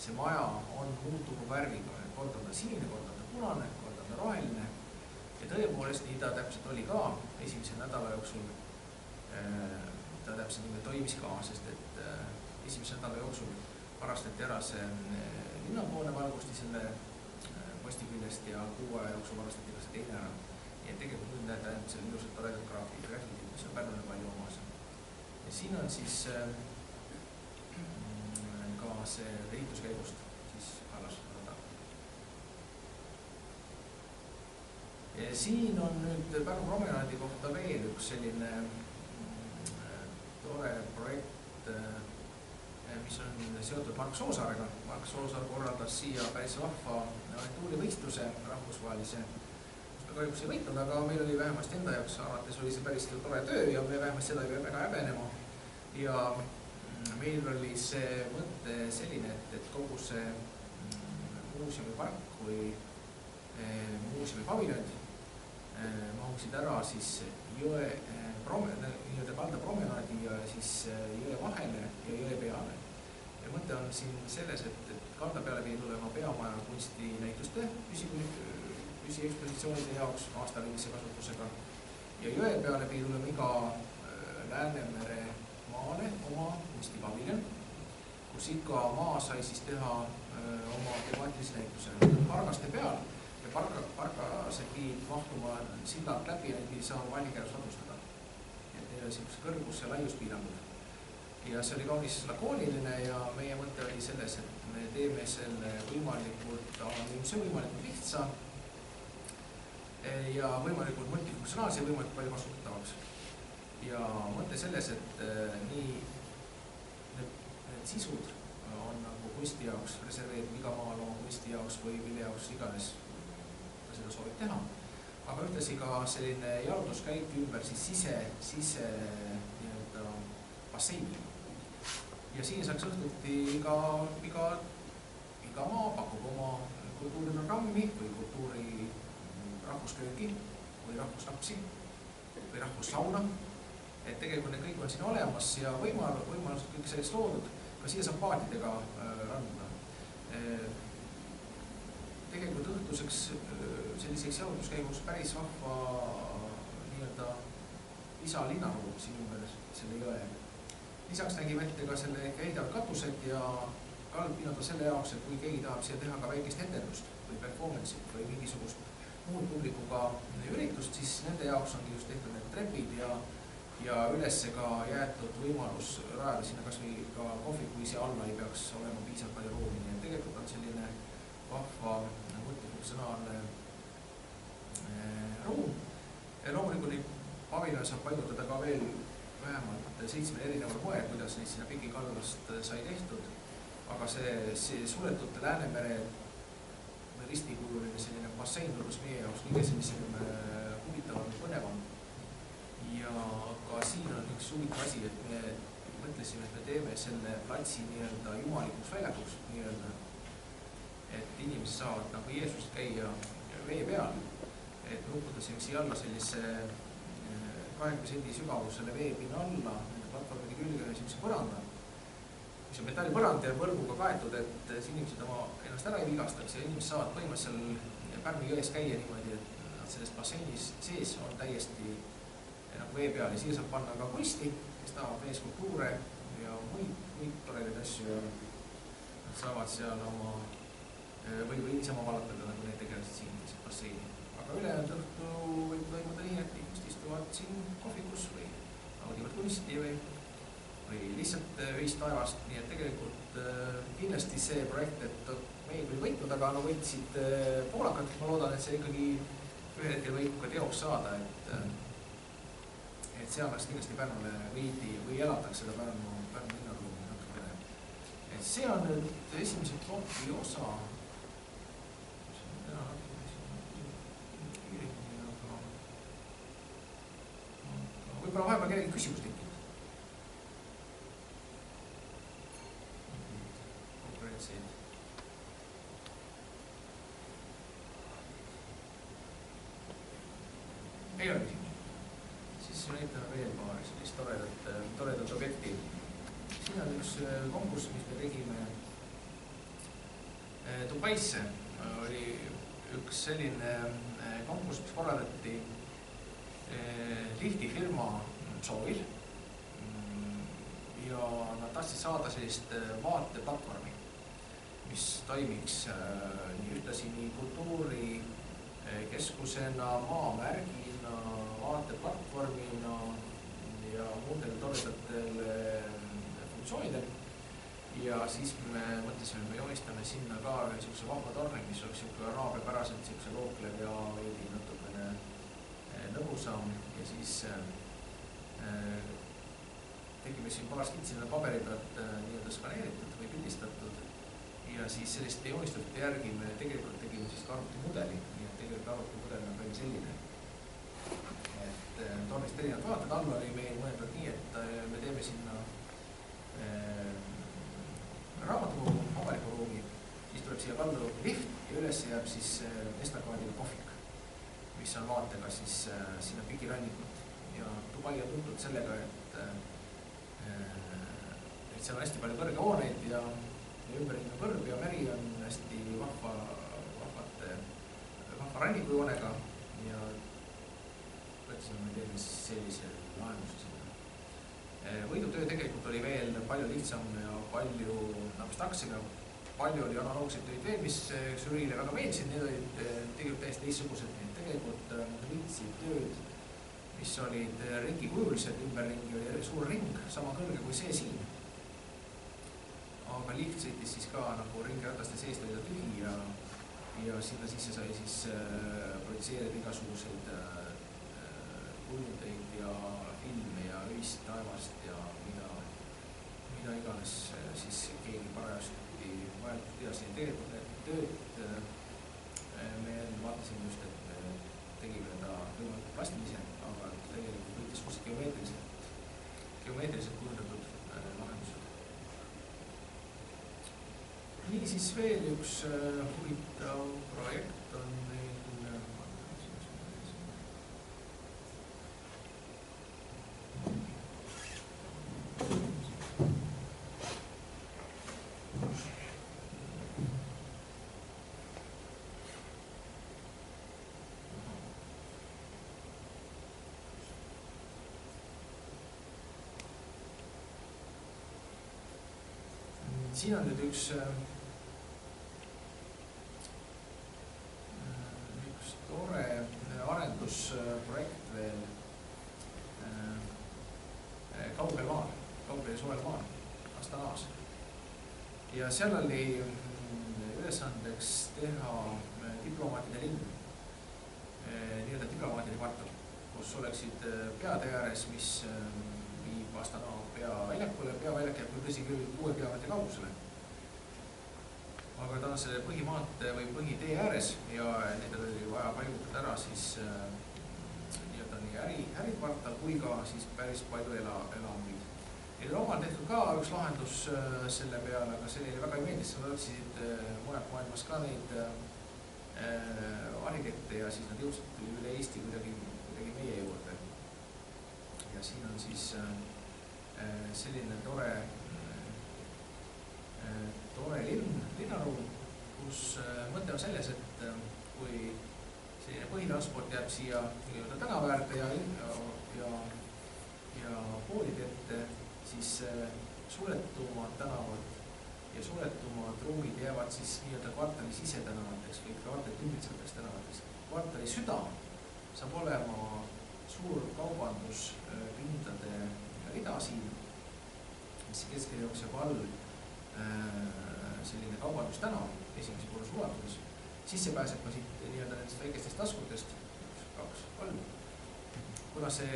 see maja on muutunud värviga, et kord on ta sinine, kord on ta punane, kord on ta roheline ja tõepoolest nii ta täpselt oli ka esimese nädala jooksul. Ta täpselt nii toimis ka, sest et esimese nädala jooksul varastati ära see linnapoolne valgusti selle posti küljest ja 6 aja jooksul varastati ka see teine ära. Ja tegelikult nüüd näete ainult selle ilusad toredad graafitid, mis on Pärnule palju omas. Ja siin on siis ka see ehituskäigust siis alas rada. Ja siin on nüüd Pärnu promenaadi kohta veel üks selline tore projekt, mis on seotud Mark Soosaarega. Mark Soosaar korraldas siia päris vahva aventuurivõistluse rahvusvahelise. Me kahjuks ei võitnud, aga meil oli vähemasti enda jaoks arvates oli see päris tore töö ja me vähemasti seda ei pea väga häbenema. Ja meil oli see mõte selline, et kogu see muuseumipark või muuseumipaviljonid mahuksid ära siis kalda promenaadi ja siis jõe vahele ja jõe peale. Ja mõte on siin selles, et kalda peale pidi tulema peamaja kunstinäituste püsiekspositsioonide jaoks aastalise kasutusega ja jõe peale pidi tulema iga Läänemere maale oma kunstipaviljon, kus iga maa sai siis teha oma temaatilise näituse pargaste peal ja pargased pidid mahtuma sillalt läbi ja neid pidi saama vallikäärus ladustada. Kõrgus ja laiuspiirangud. Ja see oli kaunis lakooniline ja meie mõte oli selles, et me teeme selle võimalikult anonüümse, võimalikult lihtsa ja võimalikult multifunktsionaalse ja võimalikult palju kasutatavaks. Ja mõte selles, et nii need sisud on nagu kunsti jaoks reserveeritud iga maal oma kunsti jaoks või mille jaoks iganes ta seda soovib teha. Aga ühtlasi ka selline jalutuskäik ümber siis sise nii-öelda basseini. Ja siin saaks õhtuti iga maa pakub oma kultuuriprogrammi või kultuuri rahvusköögi või rahvusnapsi või rahvuslauna. Et tegelikult need kõik on siin olemas ja võimalused kõik sellest loodud. Ka siia saab paatidega randuda. Tegelikult õhtuseks selliseks jalutuskäigus päris vahva nii-öelda lisalinnaruum siin ümber selle jõe. Lisaks nägime ette ka selle ehitavad katused ja kaldpinada selle jaoks, et kui keegi tahab siia teha ka väikest etendust või performance'it või mingisugust muud publikuga üritust, siis nende jaoks ongi just tehtud need trepid ja ülesse ka jäetud võimalus rajada sinna kas või ka kohvi, kui see alla ei peaks olema piisavalt palju ruumi. Tegelikult on selline vahva multifunktsionaalne ruum. Loomulikult neid paviljone saab paigutada ka veel vähemalt 7 erineval moel, kuidas neid sinna piki kallast sai tehtud. Aga see suletud Läänemere ristikujuline selline bassein tundus meie jaoks kõige sellisem huvitavam ja põnevam. Ja ka siin on üks huvitav asi, et me mõtlesime, et me teeme selle platsi nii-öelda jumalikuks väljakuks, nii-öelda. Et inimesed saavad nagu Jeesust käia vee peal, et me uputasime siia alla sellise 20 sendi sügavusele veepinna alla, nende platvormide külge sellise põranda, mis on metallipõrand ja võrguga kaetud, et inimesed ennast ära ei vigastaks ja inimesed saavad põhimõtteliselt Pärnu jões käia niimoodi, et nad selles basseinis sees on täiesti nagu vee peal ja siia saab panna ka kunsti, kes tahab veeskulptuure ja muid toredaid asju ja nad saavad seal oma või niisama vallatada, nagu need tegelesid siin basseini. Aga aga ülejäänud õhtu võib toimuda nii, et inimesed istuvad siin kohvikus või naudivad kunsti või lihtsalt öist taevast, nii et tegelikult kindlasti see projekt, et meie küll võitnud, aga no võitsid poolakad, ma loodan, et see ikkagi ühel hetkel võib ka teoks saada, et see annaks kindlasti Pärnule veidi või elataks seda Pärnu linnaruumi natukene. Et see on nüüd esimese ploki osa. Võib-olla vahepeal kellegi küsimus tekib. Konkreetseid. Ei ole küsimus. Siis näitame veel paari sellist toredat objekti. Siin on üks konkurss, mis me tegime Dubaisse. Oli üks selline konkurss, mis korraldati liftifirma soovil ja nad tahtsid saada sellist vaateplatvormi, mis toimiks ühtlasi nii kultuurikeskusena, maamärgina, vaateplatvormina ja muudel toredatel funktsioonidel. Ja siis me mõtlesime, me joonistame sinna ka ühe niisuguse vahva torni, mis oleks araabiapäraselt niisuguse looklev ja veidi natukene lõbusam ja siis tegime siin paar skitsi paberi pealt nii-öelda skaneeritud või pildistatud ja siis selliste joonistute järgi me tegelikult tegime siis ka arvutimudeli, nii et tegelikult arvutimudel on veel selline, et tornist erinevad vaated, all oli meil mõeldud nii, et me teeme sinna raamatukogu, avaliku ruumi, siis tuleb siia kaldu lift ja üles jääb siis estakaadiga kohvik, mis on vaatega siis sinna pikirannikut ja Dubai on tuntud sellega, et seal on hästi palju kõrge hooneid ja ümberringi kõrb ja meri on hästi vahva rannikujoonega ja võtsime, me teeme sellise lahenduse sinna. Võidutöö tegelikult oli veel palju lihtsam ja palju abstraktsem ja palju oli analoogseid töid veel, mis žüriile väga meeldisid, need olid tegelikult täiesti teistsugused, nii et tegelikult lihtsid tööd, mis olid ringikujulised, ümberringi oli suur ring, sama kõrge kui see siin. Aga lift sõitis siis ka nagu ringrataste seest oli ta tühi ja sinna sisse sai siis projitseerida igasuguseid kujundeid ja filme ja öist taevast ja mida iganes siis keegi parajasti vajalikult teas. Tegelikult need tööd me vaatasime just, et me tegime ta võimalikult plastilise, aga tegelikult võitis kust geomeetriliselt kujundatud lahendused. Nii siis veel üks huvitav projekt on meil siin on nüüd üks tore arendusprojekt veel kaugel maal, kaugel suvel maal, Astanaas. Ja seal oli ülesandeks teha diplomaatide linn, nii-öelda diplomaatide kvartal, kus oleksid peade ääres, mis viib Astana peaväljakule, peaväljak jääb küll tõsi küll 6 kilomeetri kaugusele. Aga ta on selle põhimaantee või põhitee ääres ja nendel oli vaja paigutada ära siis nii-öelda nii ärikvartal kui ka siis päris palju elamuid. Neil omal tehtud ka üks lahendus selle peale, aga see neile väga ei meeldis, nad otsisid mujalt maailmas ka neid arhitekte ja siis nad jõudsid üle Eesti kuidagi meie juurde. Ja siin on siis selline tore linnaruum, kus mõte on selles, et kui selline põhitransport jääb siia tänava äärde ja poolide ette, siis suletumad tänavad ja suletumad ruumid jäävad siis nii-öelda kvartali sisetänavateks või kvartalit ümbritsevateks tänavateks. kvartali süda saab olema suur kaubanduspindade rida siin, mis keskel jookseb all selline kaubandustänav esimese korruse ulatuses. Sisse pääseb ka siit nii-öelda nendest väikestest taskutest, 2, 3. Kuna see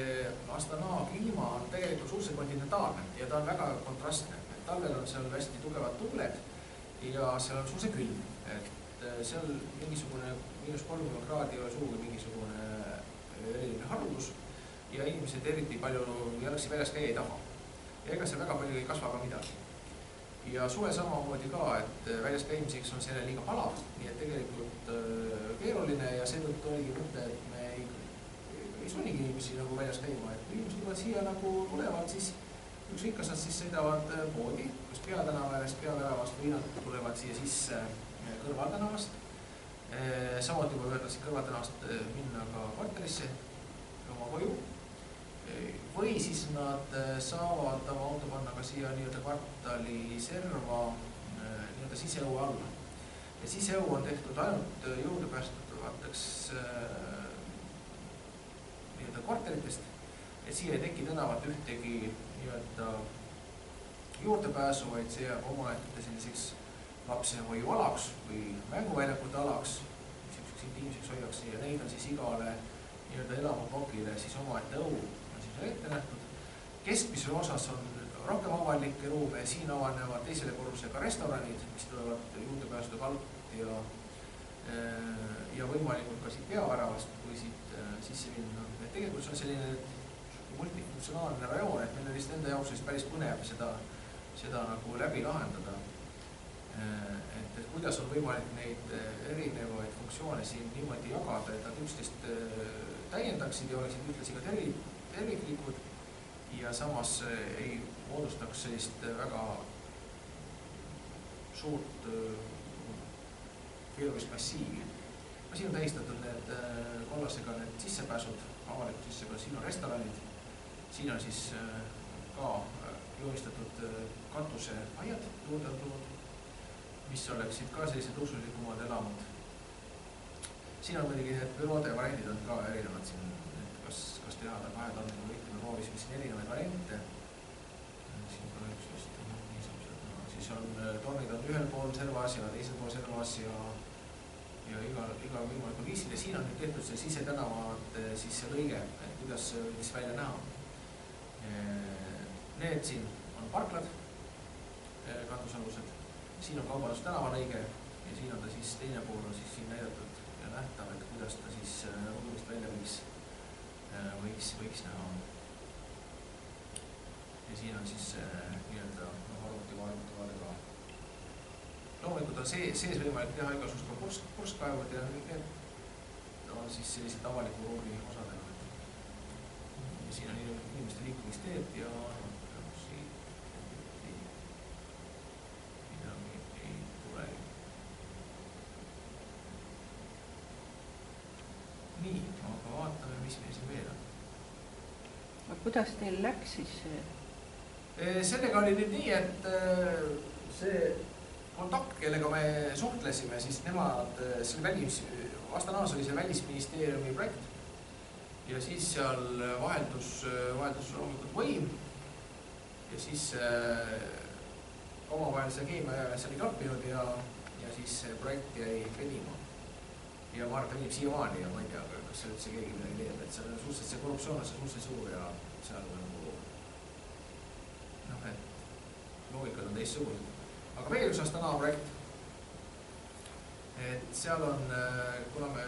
Astana kliima on tegelikult suhteliselt kontinentaalne ja ta on väga kontrastne. Talvel on seal hästi tugevad tuuled ja seal on suhteliselt külm. Et seal mingisugune -30 kraadi ei ole sugugi mingisugune eriline haruldus ja inimesed eriti palju jalgsi väljas käia ei taha. Ja ega see väga palju ei kasva ka midagi. Ja suve samamoodi ka, et väljas käimiseks on selle liiga palav, nii et tegelikult keeruline ja seetõttu oligi mõte, et me ei sunnigi inimesi nagu väljas käima, et kui inimesed tulevad siia nagu tulevad, siis ükskõik kas nad siis sõidavad poodi, kas peatänaväärest, peaväravast või nad tulevad siia sisse kõrvaltänavast. Samuti võib öelda siit kõrvaltänavast minna ka kvartalisse oma koju. Või siis nad saavad oma auto panna ka siia nii-öelda kvartali serva nii-öelda siseõue alla. Ja siseõu on tehtud ainult juurdepäästatavateks nii-öelda kvartalitest, et siia ei teki tänavat ühtegi nii-öelda juurdepääsu, vaid see jääb omaette selliseks lapsehoiu alaks või mänguväljakute alaks, mis inimeseks hoiaks ja neid on siis igale nii-öelda elamuplokile siis omaette õu ette nähtud. Keskmise osas on rohkem avalikke ruume ja siin avanevad teisele korrusega restoranid, mis tulevad juurdepääsude alt ja võimalikult ka siit peaväravast, kui siit sisse minna. Et tegelikult see on selline multifunktsionaalne rajoon, et meil on vist enda jaoks päris põnev seda nagu läbi lahendada. Et kuidas on võimalik neid erinevaid funktsioone siin niimoodi jagada, et nad üksteist täiendaksid ja oleksid ühtlasi ka terviklikud ja samas ei moodustaks sellist väga suurt keerulist massiivi. Siin on tähistatud need kollasega need sissepääsud, avalikud sissepääsud, siin on restoranid, siin on siis ka joonistatud katuseaiad juurde on tulnud, mis oleksid ka sellised luksuslikumad elamud. Siin on muidugi need büroode variandid on ka erinevad siin. Kas teha ta 2000 võitleme roovis, mis on erinevaid variante. Siin ka üks just siis on tornid on ühel pool servas ja teisel pool servas ja iga võimalikul viisil. Ja siin on nüüd tehtud see sisetänavad siis see lõige, et kuidas võiks välja näha. Need siin on parklad, katusalused. Siin on kaubandustanava lõige ja siin on ta siis teine pool on siis siin näidatud ja nähtav, et kuidas ta siis ruumist välja võiks näha. Ja siin on siis nii-öelda arvuti ka. Loomulikult on sees võimalik teha igasugust ka purskkaevud ja need on siis sellised avaliku ruumi osadega. Ja siin on inimeste liikumisteed ja siit midagi ei tule. Nii, aga vaatame, mis meil siin veel on. Kuidas teil läks siis? Sellega oli nüüd nii, et see kontakt, kellega me suhtlesime, siis nemad, Astanas oli see välisministeeriumi projekt ja siis seal vaheldus loomulikult võim ja siis omavahel see keemia seal ei klappinud ja siis see projekt jäi venima. Ja ma arvan, et venib siiamaani ja ma ei tea, kas see üldse keegi midagi teeb, et see korruptsioon on suhteliselt suur ja seal nagu et loogikad on teistsugused. Aga veel üks Astana projekt, et seal on, kuna me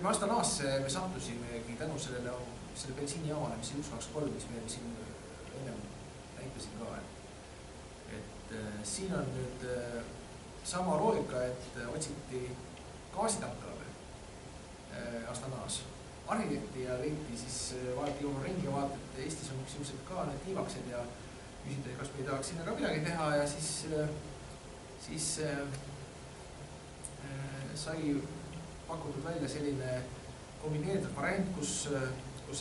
Astanasse me sattusimegi tänu selle bensiinijaamale, mis 123, mis me siin ennem näitasin ka, et siin on nüüd sama loogika, et otsiti gaasitanklale Astanas arhitekti ja leiti siis vaadati juurde ringi ja vaadati, et Eestis on niisugused ka need tiivaksed ja küsiti, kas me ei tahaks sinna ka midagi teha ja siis sai pakutud välja selline kombineeritud variant, kus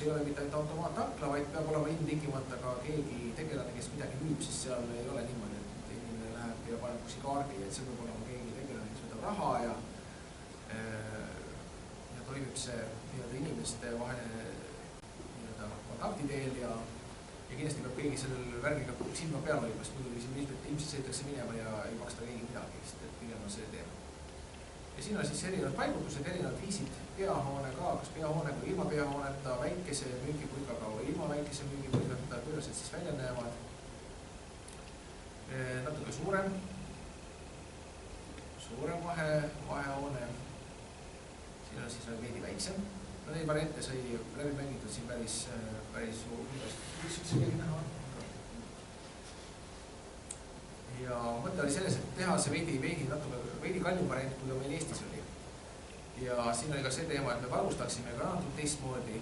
ei ole mitte ainult automaattankla, vaid peab olema ilmtingimata ka keegi tegelane, kes midagi müüb, siis seal ei ole niimoodi, et inimene läheb ja paneb kusi kaardi, et see peab olema keegi tegelane, kes võtab raha ja toimib see inimeste vahel kontaktiteel ja kindlasti peab keegi sellel värgiga silma peal hoidma, sest muidu ilmselt sõitakse minema ja ei maksta keegi midagi, sest pigem on see teema. Ja siin on siis erinevad paigutused, erinevad viisid, peahoone ka, kas peahoone kui ilma peahooneta, väikese müügipulgaga või ilma väikese müügipulgata, kuidas need siis välja näevad. Natuke suurem vahehoone, siin on siis veidi väiksem. No neid variante sai läbi mängitud siin päris suur näha. Ja mõte oli selles, et teha see veidi kallim variant, kui meil Eestis oli. Ja siin oli ka see teema, et me valgustaksime ka natuke teistmoodi,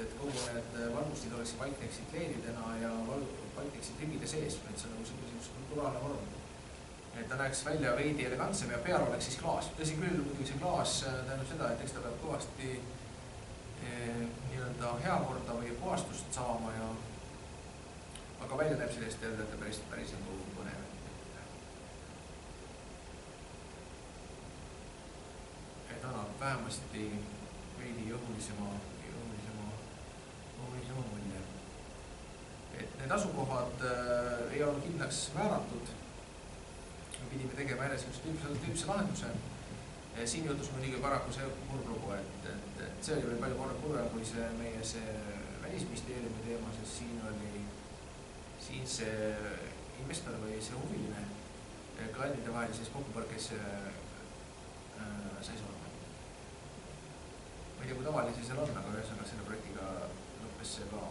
et kogu need valgustid oleksid paikneksid leedidena ja paikneksid ribide sees, et see on nagu selline kulturaalne vorm. Et ta näeks välja veidi elegantsem ja peal oleks siis klaas. Tõsi küll, muidugi see klaas tähendab seda, et eks ta peab kõvasti hea korda või puhastust saama ja aga välja näeb sellest jälle, et päris põnev. Et annab vähemasti veidi õhulisema mulje. Et need asukohad ei olnud kindlaks määratud. Me pidime tegema jälle tüüpse lahenduse. Siin jutus muidugi paraku see kurblugu, et see oli veel palju kurvem kui meie välisministeeriumi teema, sest siin see investor või see huviline klientide vahelises kokkupõrkes sai surma. Ma ei tea, kui tavalisi seal on, aga ühesõnaga selle projektiga lõppes see ka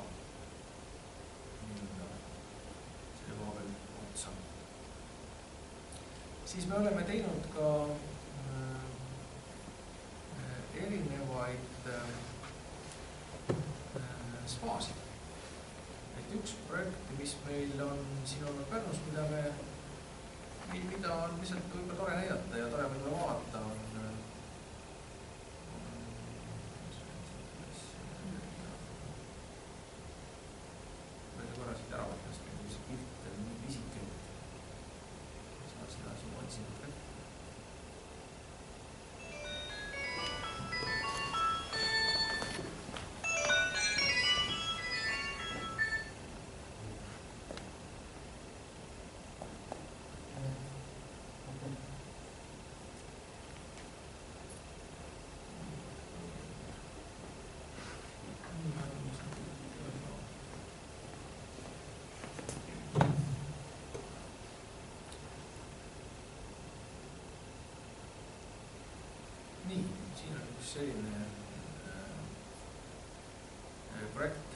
selle koha peal otsa. Siis me oleme teinud ka erinevaid spaasid. Et üks projekt, mis meil on siin olnud Pärnus, mida on lihtsalt võib-olla tore näidata ja tore võib-olla vaadata, on korra siit ära võtta, mis pilt on pisike. Saab seda siin otsinud ka. Siin on üks selline projekt.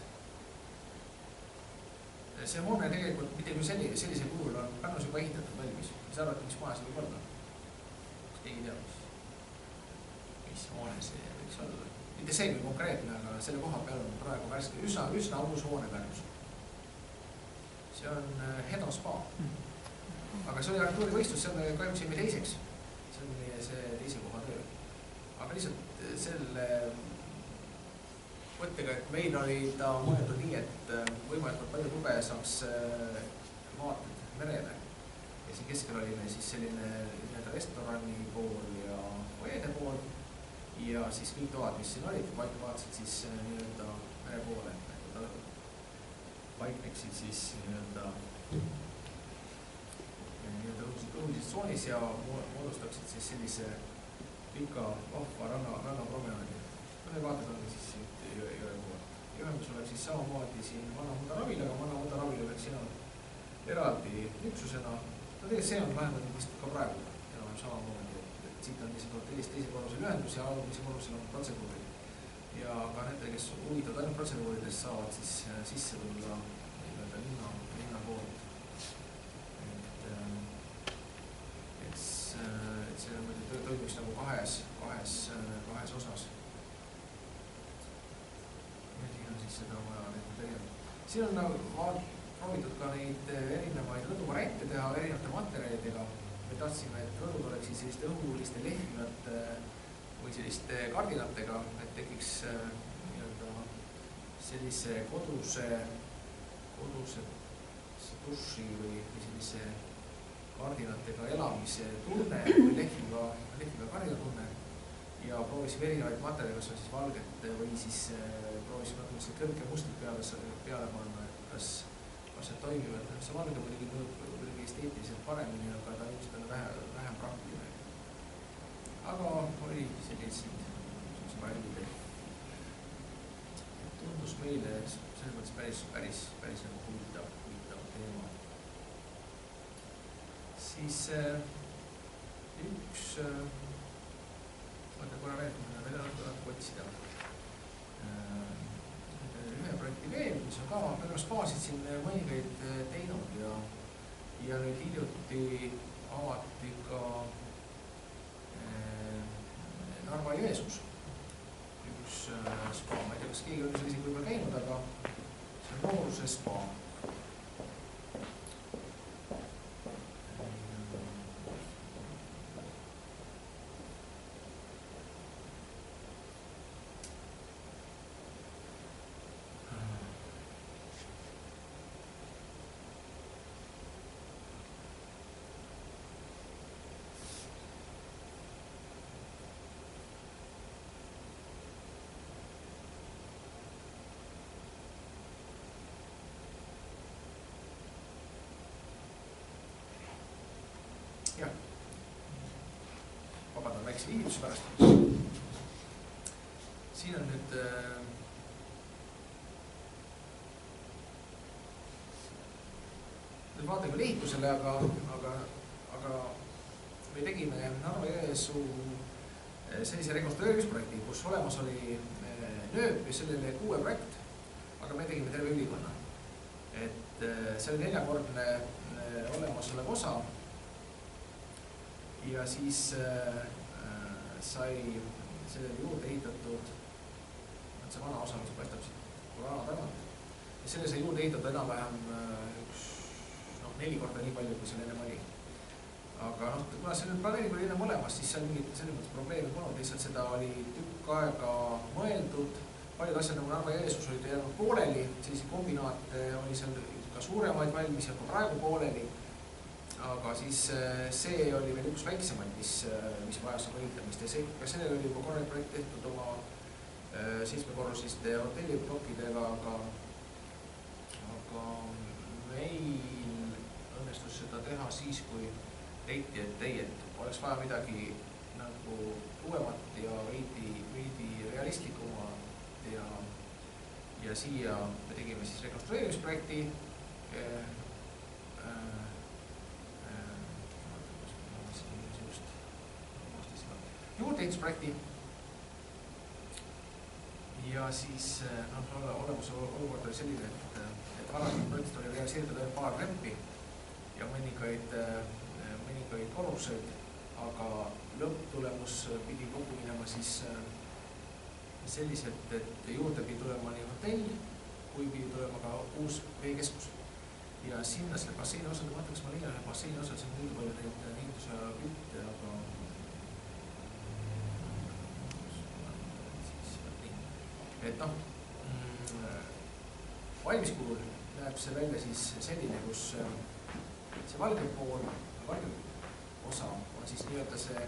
See hoone tegelikult mitte kui sellise kujul on Pärnus juba ehitatud valmis. Mis arvate, mis maja see võib olla? Kas keegi teab, mis hoone see võiks olla? Mitte see kui konkreetne, aga selle koha peal on praegu värske üsna uus hoone Pärnus. See on Hedo Spa. Aga see oli arhitektuurivõistlus, see on kahjuks jäime teiseks. See on meie see teise koha töö. Aga lihtsalt selle mõttega, et meil oli ta mõeldud nii, et võimalikult palju tube saaks vaated merele. Ja siin keskel oli meil siis selline restorani pool ja foeede pool. Ja siis kõik toad, mis siin olid, vaatasid siis mere poole. Paikneksid siis õhulises tsoonis ja moodustaksid siis sellise pika vahva rannapromenaadi. Need vaated on siis siit jõe pool. Ühendus oleks siis samamoodi siin Vana-Muda Ravil, aga Vana-Muda Ravil oleks siin eraldi üksusena. No tegelikult see on lahendatud vist ka praegu enam samamoodi, et siit on lihtsalt teise korrusel ühendus ja alumisi korrusel on protseduurid. Ja ka nende, kes huvitavad ainult protseduuridest, saavad siis sisse tulla linna poolt. See toimuks nagu kahes osas. Ja siin on siis seda vaja tegema. Siin on proovitud ka neid erinevaid rõduvariante teha erinevate materjalidega. Me tahtsime, et rõdud oleksid selliste õhuliste lehvivate või selliste kardinatega, et tekiks sellise koduse duši või sellise kardinatega elamise tunne või lehviva kardinatunne. ja proovisime erinevaid materjale, kas on siis valget või siis proovisime natuke kõrge mustrit peale panna, et kas need toimivad. See valge muidugi mõjub esteetiliselt paremini, aga ta ilmselt on vähem praktiline. Aga oli sellised variandid. Tundus meile selles mõttes päris nagu huvitav teema. Siis üks, korra veel otsida. Ühe projekti veel, mis on ka, me oleme spaasid siin mõningaid teinud ja nüüd hiljuti avati ka Narva Jõesuus üks spa. Ma ei tea, kas keegi on sellisega võib-olla käinud, aga see on nooruse spa. Jah, vabandan väikse viivituse pärast. Siin on nüüd vaatan küll ehitusele, aga me tegime Narva Jõesuu sellise rekonstrueerimisprojekti, kus olemas oli nööp ja sellele 6 projekt, aga me tegime terve ülikonna. Et see oli 4-kordne olemasolev osa. Ja siis sai sellele juurde ehitatud, see vana osa, mis paistab siit rana tagant, ja selle sai juurde ehitatud enam-vähem 4 korda nii palju, kui seal ennem oli. Aga kuna see nüüd planeering oli ennem olemas, siis seal mingit selles mõttes probleemi polnud, lihtsalt seda oli tükk aega mõeldud, paljud asjad nagu Narva Jõesuus olid jäänud pooleli, selliseid kombinaate oli seal ka suuremaid valmis ja ka praegu pooleli. Aga siis see oli veel üks väiksemaid, mis vajas on ehitamist ja sellel oli juba korralik projekt tehtud oma 7-korrusliste hotelliblokkidega, aga meil õnnestus seda teha siis, kui leiti, et oleks vaja midagi nagu uuemat ja veidi realistlikumat ja siia me tegime siis rekonstrueerimisprojekti. Juurdeehitusprojekti ja siis olemus olukord oli selline, et varasemalt projektist oli realiseeritud ainult paar rempi ja mõningaid korruseid, aga lõpptulemus pidi kokku minema siis selliselt, et juurde pidi tulema nii hotell, kui pidi tulema ka uus veekeskus. Ja sinna selle basseini osad, ma mõtleks, ma leian ühe basseini osad, see on nii palju neid ehituse pilte, aga et valmiskulul näeb see välja siis selline, kus see valge pool, valge osa on siis nii-öelda see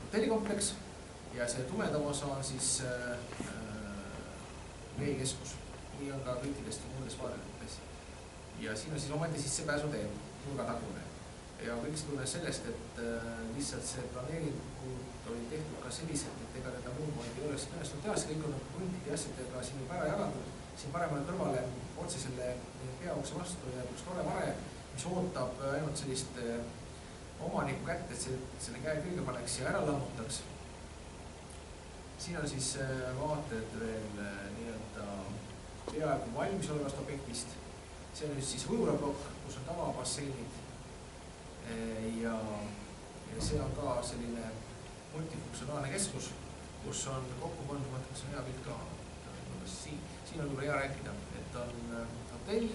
hotellikompleks ja see tumedam osa on siis veekeskus, nii on ka kõikidest muudes vaadetites. Ja siin on siis ometi siis see pääsutee, nurgatagune. Ja võiks tulla sellest, et lihtsalt see planeeringud oli tehtud ka selliselt, et ega teda muud moodi ei oleks õnnestunud teha, see kõik on puntide ja asjadega siin juba ära jagatud. Siin paremale kõrvale otse selle peaukse vastu ja üks tore mare, mis ootab ainult sellist omaniku kätte, et selle käe külge paneks ja ära lammutaks. Siin on siis vaated veel nii-öelda peaaegu valmis olevast objektist. See on siis võõrablokk, kus on tavabasseinid. Ja see on ka selline multifunktsionaalne keskus, kus on kokku pandud, ma mõtlen, see on hea pilt ka. Siin on juba hea rääkida, et on hotell,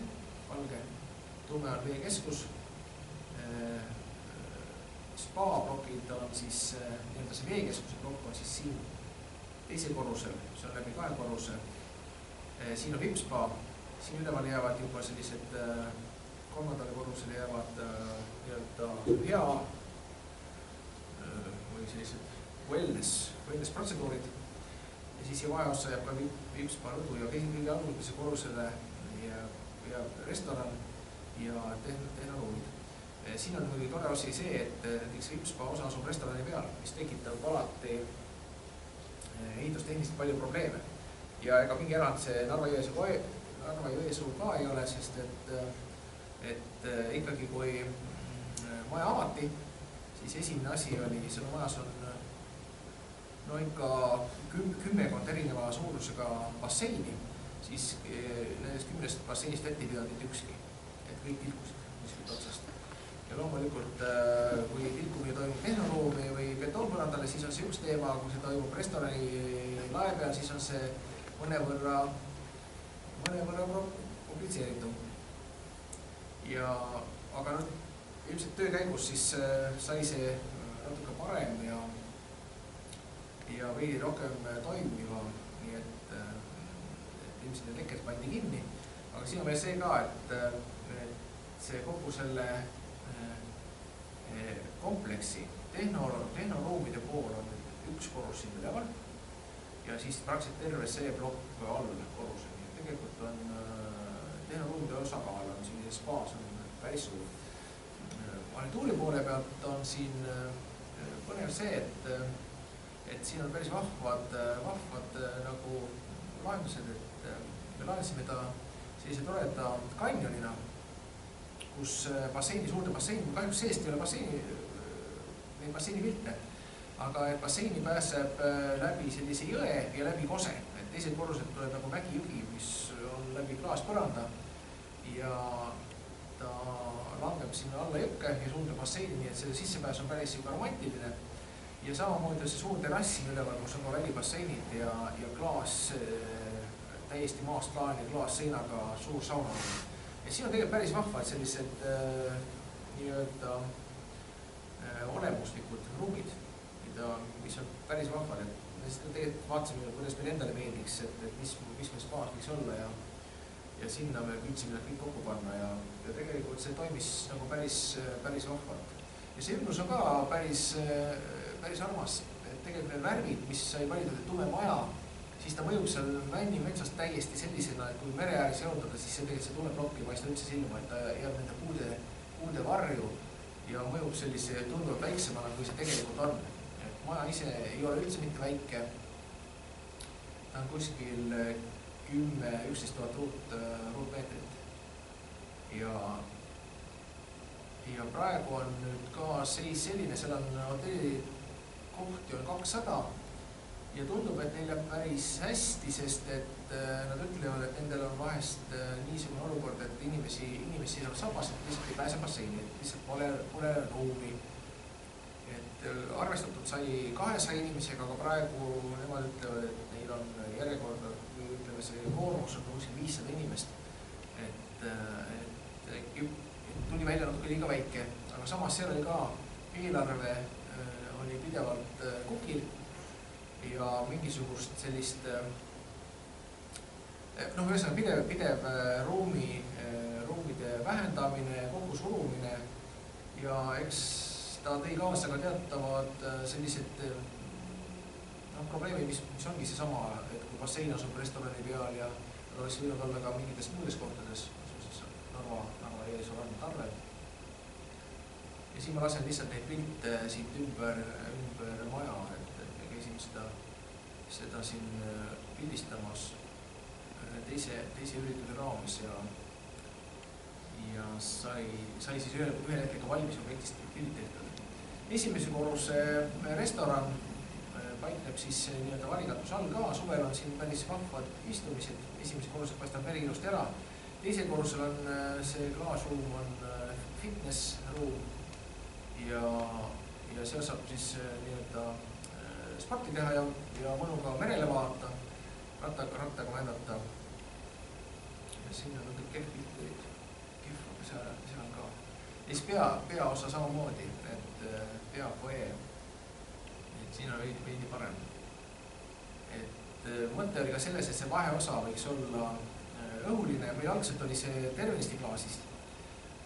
valge, tume on veekeskus, spa-blokid on siis, nii-öelda see veekeskuse blokk on siis siin teisel korrusel, see on läbi 2 korruse. Siin on vipspa, siin üleval jäävad juba sellised 3. korrusele jäävad nii-öelda hea või sellised wellness protseduurid ja siis vaheossa jääb ka vipspa rõdu ja kõige algulise korrusele ja restoran ja tehnoruumid. Siin on muidugi tore osi see, et näiteks vipspa osa asub restorani peal, mis tekitab alati ehitustehniliselt palju probleeme. Ja ega mingi erand see Narva Jõesuu ka ei ole, sest et ikkagi kui maja avati, siis esimene asi oli, selle majas on ikka 10 erineva suurusega basseini, siis nendest 10 basseinist vett ei pidanud mitte ükski, et kõik tilkusid kuskilt otsast. Ja loomulikult, kui tilkumine toimub tehnoruumi või betoonpõrandale, siis on see üks teema, kui see toimub restorani lae peal, siis on see mõnevõrra komplitseeritum. Aga ilmselt töö käigus siis sai see natuke parem ja veidi rohkem toimiva, nii et ilmselt need lekked pandi kinni. Aga siin on veel see ka, et see kogu selle kompleksi tehnoruumide pool on üks korrus siin üleval ja siis praktiliselt terve see plokk all korruseni. Tegelikult on tehnoruumide osakaal on selline spaas on päris suur. Arhitektuuri poole pealt on siin põnev see, et siin on päris vahvad nagu lahendused, et me lahendasime ta sellise toreda kanjonina, kus suurde basseini, kahjuks seest ei ole basseini pilte, aga et basseini pääseb läbi sellise jõe ja läbi kose, et teised korrused tuleb nagu mägijõgi, mis on läbi klaaspõranda ja ta langeb sinna alla jõkke ja suurde basseini, nii et selle sissepääs on päris romantiline. Ja samamoodi see suur terrass siin üleval, kus on ka välibasseinid ja klaas täiesti maast laani klaasseinaga suur sauna. Ja siin on tegelikult päris vahvad sellised nii-öelda olemuslikud ruumid, mis on päris vahvad. Me tegelikult vaatasime, kuidas meil endale meeldiks, et mis meil spaas võiks olla ja sinna me püüdsime kõik kokku panna ja tegelikult see toimis nagu päris vahvalt. Ja see ümbrus on ka päris armas. Tegelikult need värvid, mis sai valitud, et tume maja, siis ta mõjub seal Männi metsast täiesti sellisena, et kui mere ääres jalutada, siis see tume plokk ei paista üldse silma, et ta jääb nende puude varju ja mõjub sellise tunduvalt väiksemana, kui see tegelikult on. Et maja ise ei ole üldse mitte väike. Ta on kuskil 10-11 000 ruutmeetrit. Ja praegu on nüüd ka seis selline, seal on hotellikohti on 200 ja tundub, et neil jääb päris hästi, sest et nad ütlevad, et nendel on vahest niisugune olukord, et inimesi saab sabas, et lihtsalt ei pääse basseini, et lihtsalt pole ruumi. Et arvestatud sai 200 inimesega, aga praegu nemad ütlevad, et neil on järjekorda, või ütleme, see koormus on 500 inimest. Et tuli välja natuke liiga väike, aga samas seal oli ka eelarve oli pidevalt kukil ja mingisugust sellist pidev ruumide vähendamine, kokku surumine ja eks ta tõi kaasa ka teatavad sellised probleemid, mis ongi see sama, et kui bassein asub restorani peal ja oleks võinud olla ka mingites muudes kohtades, Narva ees on talvel. Ja siin ma lasen lihtsalt neid pilte siit ümber maja, et me käisime seda siin pildistamas teise ürituse raames ja sai siis ühel hetkel valmis objektist pildid tehtud. Esimese korruse restoran paikneb siis nii-öelda varigatuse all ka, suvel on siin päris vahvad istumised, esimese korrusel paistab meri ilusti ära. Teisel korrusel on see klaasruum on fitnessruum ja seal saab siis nii-öelda sporti teha ja mõnuga merele vaadata, rattaga mändata. Ja siin on kõik kehvpilteid, kehv, seal on ka. Ja siis peaosa samamoodi, et peapoe, et siin on veidi parem. Et mõte oli ka selles, et see vaheosa võiks olla õhuline, meil algselt oli see tervenisti klaasist,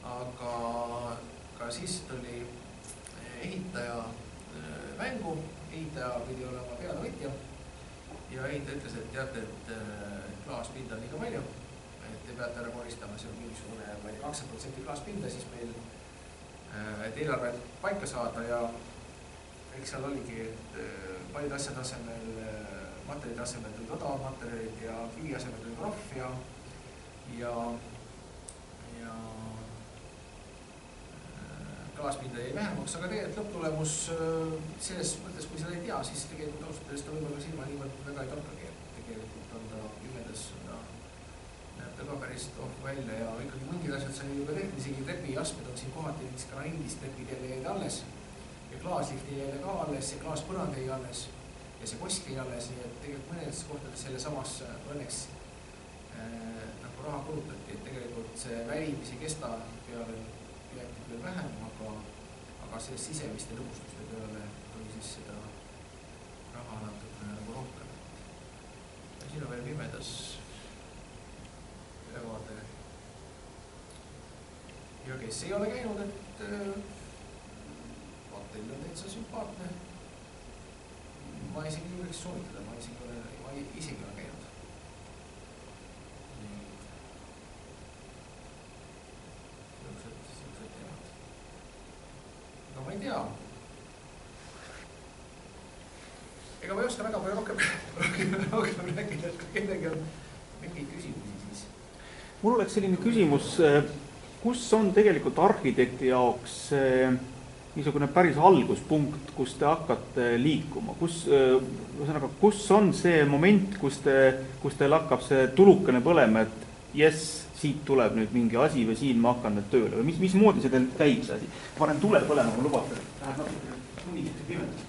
aga siis tuli ehitaja mängu ehitaja pidi olema peadavõtja ja ehitaja ütles, et teate, et klaaspinda on liiga palju, et te peate ära koristama, see on mingisugune 20% klaaspinda, siis meil, et eelarve paika saada ja eks seal oligi, et paljud asjad asemel, materjalide asemel tulid odavad materjalid ja kivi asemel tuli krohv ja klaaspinda jäi vähemaks, aga tegelikult lõpptulemus selles mõttes, kui seda ei tea, siis tegelikult ausutades ta võib-olla silma niivõrd väga ei torkagi. Tegelikult on ta pimedas, näeb ta ka päris tohku välja ja ikkagi mõngid asjad sai juba tehtud, isegi trepiastmed on siin kohati graniidist trepid jälle jäid alles ja klaaslihti jälle ka alles ja klaaspõrand jäi alles ja see kosk jäi alles, nii et tegelikult mõnedes kohtades selle samas õnneks nagu raha kulutati, et tegelikult see väli, mis ei kesta peale jäeti küll vähem, aga selle sisemiste lõbustuste peale tuli siis seda raha natukene nagu rohkem. Ja siin on veel pimedas ülevaade. Ja kes ei ole käinud, et vatell on täitsa sümpaatne. Ma isegi julgeks soovitada, ma isegi olen käinud. No ma ei tea. Ega ma ei oska väga palju rohkem rääkida, et kellegi on mingeid küsimusi siis. Mul oleks selline küsimus, kus on tegelikult arhitekti jaoks niisugune päris alguspunkt, kus te hakkate liikuma? Kus on see moment, kus teil hakkab see tulukene põlema, et jess, siit tuleb nüüd mingi asi või siin ma hakkan nüüd tööle või mismoodi see teil käib see asi? Panen tule põlema, ma lubate, et läheb natuke tunnikesti pimedaks.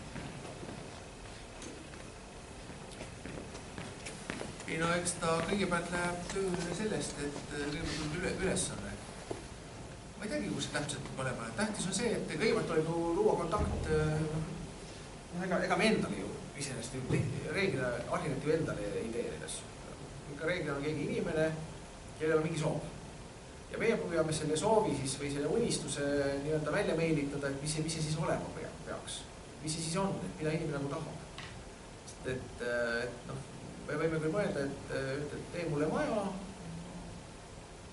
Ei no eks ta kõigepealt läheb tööle sellest, et kõigepealt ülesanne. Ma ei teagi, kus see täpselt põlema. Tähtis on see, et kõigepealt oli luua kontakt, ega me endale ju iseenesest reeglina arhitekti endale ideerides. Ikka reeglina on keegi inimene, kellel on mingi soov. Ja meie püüame selle soovi siis või selle unistuse nii-öelda välja meelitada, et mis see siis olema peaks. Mis see siis on, et mida inimene nagu tahab. Et noh, me võime küll mõelda, et tee mulle maja.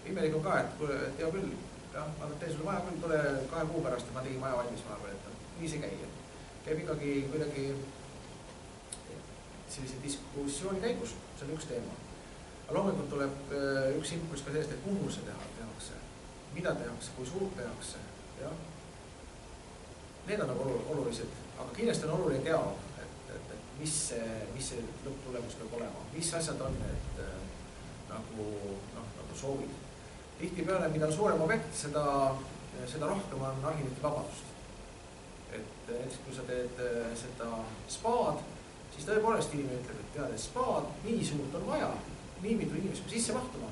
Imelik on ka, et hea küll, aga tee sulle maja küll, tule 2 kuu pärast, et ma tegin maja valmis vahepeal, et nii see käib. Käib ikkagi kuidagi sellise diskussiooni käigus, see on üks teema. Aga loomulikult tuleb üks impulss ka sellest, et kuhu see tehakse, mida tehakse, kui suurt tehakse. Ja? Need on nagu olulised, aga kindlasti on oluline teada, et mis see lõpptulemus peab olema, mis asjad on need nagu soovid. Tihtipeale, mida on suurem objekt, seda rohkem on arhitekti vabadust. Et näiteks, kui sa teed seda spaad, siis tõepoolest inimene ütleb, et tead, et spaad nii suurt on vaja, nii mitu inimest sisse mahtuma,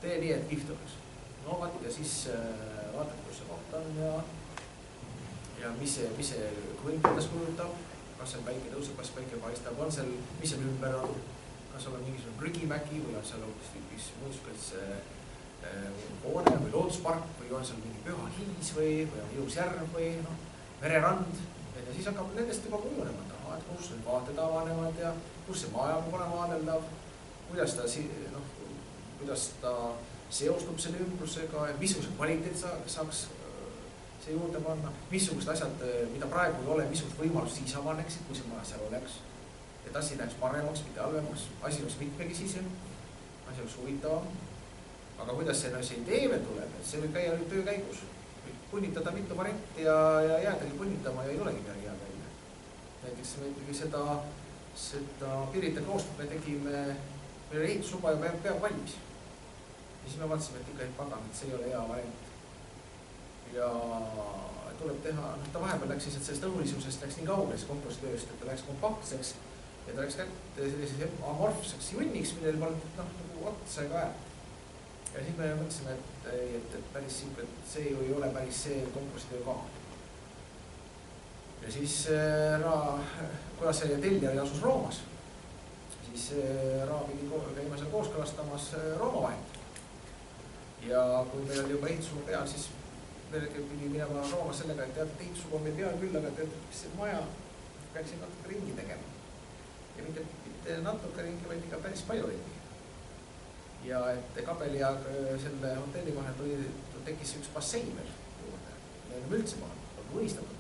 tee nii, et kihvt oleks. No vaat ja siis vaatad, kus see koht on ja mis see kõndides kujutab, kas seal päike tõuseb, kas päike paistab, on seal, mis seal ümber on, kas seal on mingisugune prügimägi või on seal hoopis tüüpis muinsuskaitse hoone või looduspark või on seal mingi püha hiis või on ilus järv või mererand ja siis hakkab nendest juba kujunema, et kus need vaated avanevad ja kus see maja peab olema vaadeldav, kuidas ta seostub selle ümbrusega ja missuguse kvaliteet saaks see juurde panna, missugused asjad, mida praegu ei ole, missugused võimalused siis avaneksid, kui see maja seal oleks, et asi läheks paremaks, mitte halvemaks, asi oleks mitmekesisem, asi oleks huvitavam. Aga kuidas see idee veel tuleb, et see võib käia töö käigus. Punnitada mitu varianti ja jäädagi punnitama ja ei olegi midagi jääd välja. Näiteks me ikkagi seda Pirita kloostrit me tegime, meil oli ehitusluba ja peab valmis. Ja siis me vaatasime, et ikka pagan, et see ei ole hea variant. Ja tuleb teha, ta vahepeal läks siis, et sellest õhulisusest läks nii kaugele kompostitööst, et ta läks kompaktseks ja ta läks kätte selliseks amorfseks junniks, millel polnud nagu otsa ega ajab. Ja siis me mõtlesime, et päris siuke, et see ju ei ole päris see kompostitöö ka. Ja siis kuna see tellier asus Roomas, siis Ra pidi käima seal kooskõlastamas Rooma vahend. Ja kui meil oli juba ehitusluba peal, siis meil pidi minema Roomas sellega, et ehitusluba meil peal küll, aga see maja peaksin natuke ringi tegema. Ja mitte natuke ringi, vaid ikka päris palju ringi. Ja et kabeli ja selle hotelli vahel tekkis üks bassein veel juurde. Me oleme üldse maha unistatud.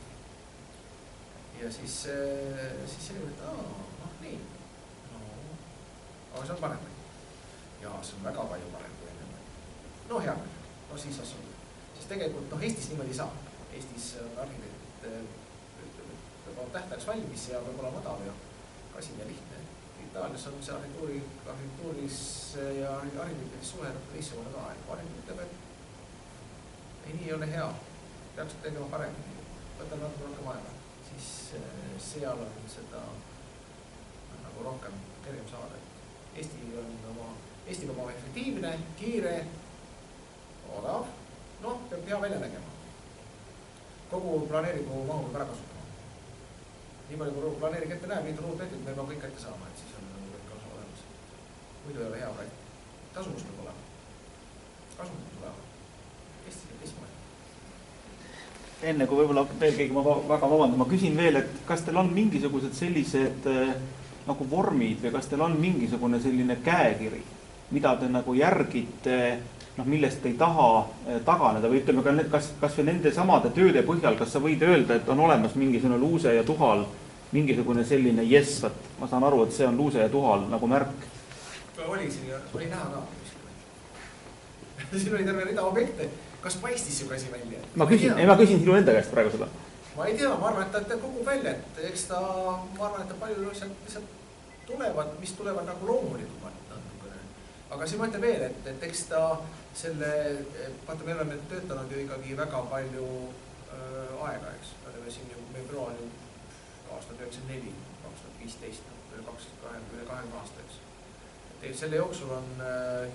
Ja siis selline, et nii. Aga see on parem. Ja see on väga palju parem kui enne. No hea küll. No siis asub. Siis tegelikult Eestis niimoodi ei saa. Eestis arhitekt peab tähtajaks valmis ja peab olema madav ja kasin ja lihtne. Itaalias on see arhitektuuris ja arhitektis suhe teistsugune ka. Arhitekt ütleb, et ei, nii ei ole hea. Peaks tegema paremini. Võtan natuke rohkem aega. Siis seal on seda nagu rohkem kergem saada. Eesti peab oma efektiivne, kiire, odav, peab hea välja nägema. Kogu planeeringu mahu ära kasutama. Nii palju kui planeering ette näeb, nii turud tehtud, me peame kõik ette saama, et siis on kõik osa olemas. Muidu ei ole hea projekt. Tasuvus peab olema. Kasumus peab olema. Eesti peab teismoodi. Enne kui võib-olla veel keegi ma väga vabandan, ma küsin veel, et kas teil on mingisugused sellised nagu vormid või kas teil on mingisugune selline käekiri, mida te nagu järgite, millest te ei taha taganeda või ütleme kas või nende samade tööde põhjal, kas sa võid öelda, et on olemas mingisugune Luhse ja Tuhal, mingisugune selline ma saan aru, et see on Luhse ja Tuhal nagu märk. Oli näha ka. Siin oli terve rida objekte. Kas paistis ju asi välja? Ma küsin sinu enda käest praegu seda. Ma ei tea, ma arvan, et ta kogub välja, et eks ta, ma arvan, et ta palju lihtsalt tulevad, mis tulevad nagu loomulikumalt natukene. Aga siin ma ütlen veel, et eks ta selle, vaata, me oleme töötanud ju ikkagi väga palju aega, eks. Me oleme siin ju, meie büroo on ju aastal 1994, 2015, 20 aasta, eks. Selle jooksul on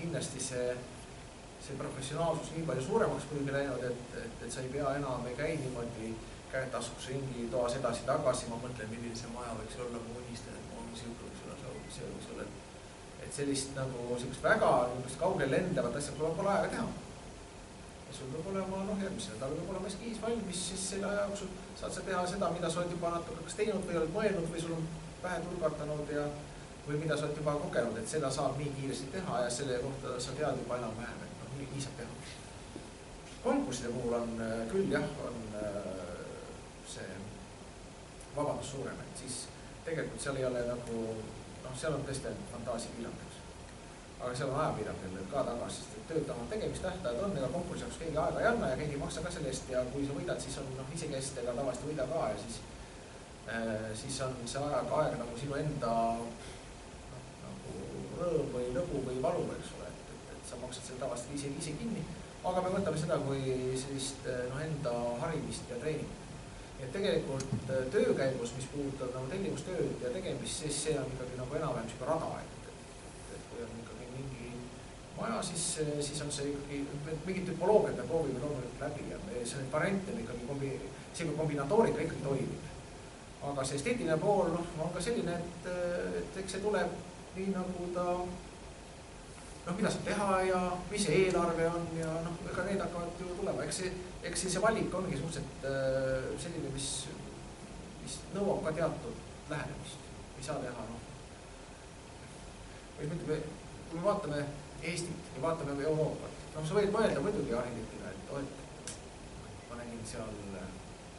kindlasti see professionaalsus nii palju suuremaks kuigi läinud, et sa ei pea enam, ei käi niimoodi käed taskus ringi, toas edasi-tagasi, ma mõtlen, milline see maja võiks olla, ma unistan, et ma võiks olla, et sellist nagu väga kaugel lendavat asja pole aega teha. Ja sul peab olema, järgmisel nädalal peab olema eskiis valmis, siis selle aja jooksul saad sa teha seda, mida sa oled juba natuke kas teinud või oled mõelnud või sul on pähe tulgatanud või mida sa oled juba kogenud, et seda saab nii kiiresti teha ja selle kohta sa tead juba enam-vähem, et nii saab teha. Konkurside puhul on küll jah, on see vabandus suurem, et siis tegelikult seal ei ole nagu, seal on tõesti fantaasia piirangaks. Aga seal on ajapiirang ka tagas, sest et töötavad tegemistähtajad on, ega konkursi jaoks keegi aega ei anna ja keegi ei maksa ka selle eest ja kui sa võidad, siis on isekest ega tavaliselt võida ka ja siis on see aeg nagu sinu enda nagu rõõm või lõbu või valu, eks ole, et sa maksad selle tavaliselt ise kinni. Aga me võtame seda kui sellist enda harimist ja treeningut. Et tegelikult töö käigus, mis puudutab nagu tellimustööd ja tegemist, siis see on ikkagi nagu enam-vähem siuke rada, et kui on ikkagi mingi maja, siis on see ikkagi, mingid tüpoloogiad me proovime loomulikult läbi ja see variante ikkagi see kombinatoorika ikkagi toimib. Aga see esteetiline pool on ka selline, et eks see tuleb nii nagu ta mida saab teha ja mis see eelarve on ja ega need hakkavad ju tulema. Eks see valik ongi suhteliselt selline, mis nõuab ka teatud lähenemist. Ei saa teha, Kui me vaatame Eestit ja vaatame Euroopat, sa võid mõelda muidugi arhitektina, et ma nägin seal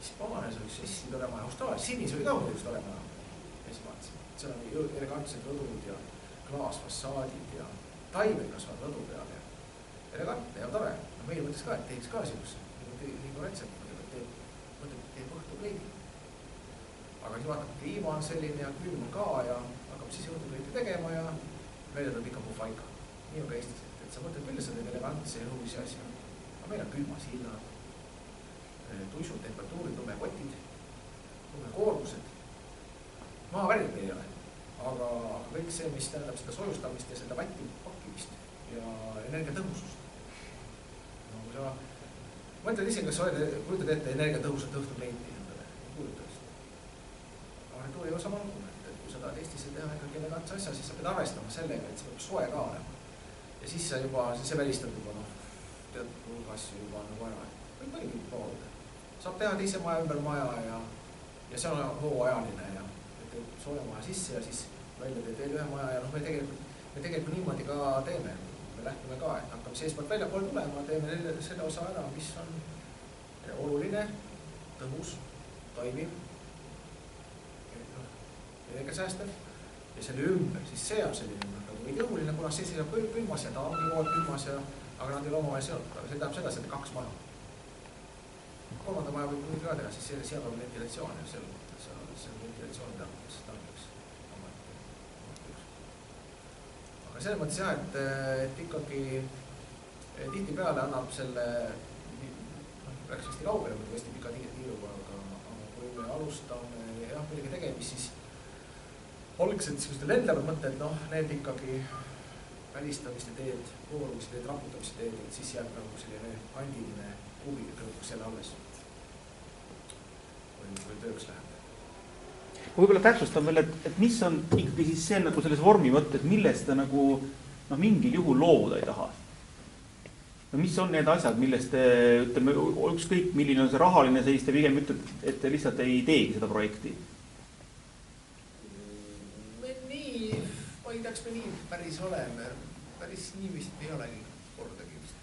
Hispaanias üks hästi tore maja, Austraalias, Sinis oli ka muidugi tore maja. Seal on elegantsed rõdud ja klaasfassaadid ja taimel kasvavad rõdu peal ja elegantne ja tore. Meil mõttes ka, et teeks ka siuks nii korrektselt, teeb õhtu kleidi. Aga siis vaatab, kliima on selline ja külm on ka ja hakkab siis õhtu kleidi tegema ja meile tuleb ikka pufaika. Nii on ka Eestis, et sa mõtled küll, sa teed elegantse ja õhusi asja. Aga meil on külmas hillad, tuisud, temperatuurid, lumekotid, lumekoormused. Maaväril meil ei ole. Aga kõik see, mis tähendab seda soojustamist ja seda vatti pakkimist ja energiatõhusust. Kui sa mõtled ise, kas sa kujutad ette energiatõhusat õhtu kleiti endale, kujutad seda. Arhitektuuri ei ole sama lugu, et kui sa tahad Eestis teha ikkagi elegantse asja, siis sa pead arvestama sellega, et see peab soe ka olema. Ja siis sa juba, see välistab juba teatud hulga asju juba nagu ära. Või mõnigi poolde. Saab teha teise maja ümber maja ja see on hooajaline ja teed sooja maja sisse ja siis välja teed veel ühe maja ja noh, me tegelikult niimoodi ka teeme. Me lähtume ka, et hakkame seespoolt väljapool tulema, teeme selle osa ära, mis on oluline, tõhus, toimiv, energiasäästev ja selle ümber, siis see on selline nagu veidi õhuline, kuna see seisab külmas ja ta ongi kogu aeg külmas ja aga nad ei ole omavahel seotud, aga see tähendab seda, et 2 maja. Kolmanda maja võib nüüd ka teha, siis seal on ventilatsioon ja see ventilatsioon tähendaks. Aga selles mõttes jah, et ikkagi tihti peale annab selle, rääks hästi kaugele, mõtleb hästi pika tiiruga, aga kui me alustame jah, midagi tegemist, siis algselt niisugused lendlevad mõtted, noh, need ikkagi välistamiste teed, koorumiste teed, raputamiste teed, et siis jääb nagu selline andiline kubi lõpuks selle alles. Või tööks läheb. Võib-olla täpsustan veel, et mis on ikkagi siis see nagu selles vormi mõttes, millest ta nagu mingil juhul loovuda ei taha? Mis on need asjad, millest te ütleme, ükskõik milline on see rahaline seis, te pigem ütled, et te lihtsalt ei teegi seda projekti? Ma ei teaks, me nii päris oleme. Päris nii vist ei olegi kordagi vist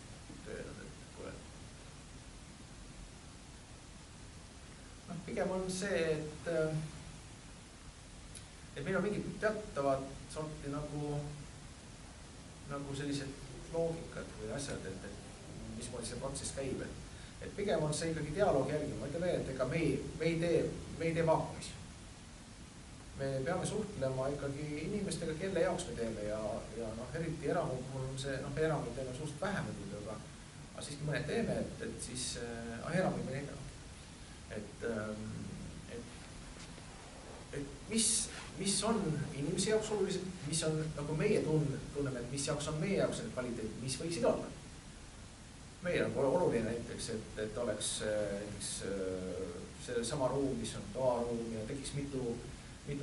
töönud, et kuule. Pigem on see, et meil on mingid teatavad sorti nagu sellised loogikad või asjad, et mismoodi see protsess käib. Et pigem on see ikkagi dialoogi jälgima. Ma ütlen veel, et ega me ei tee vaakumis. Me peame suhtlema ikkagi inimestega, kelle jaoks me teeme ja eriti eramu puhul on see, me eramu teeme suhteliselt vähem, aga siiski mõned teeme, et siis eramu me teeme. Et mis on inimese jaoks olulised, mis on nagu meie tunneme, et mis jaoks on meie jaoks kvaliteet, mis võiksid olla. Meil on oluline näiteks, et oleks see sama ruum, mis on toaruum ja tekiks mitu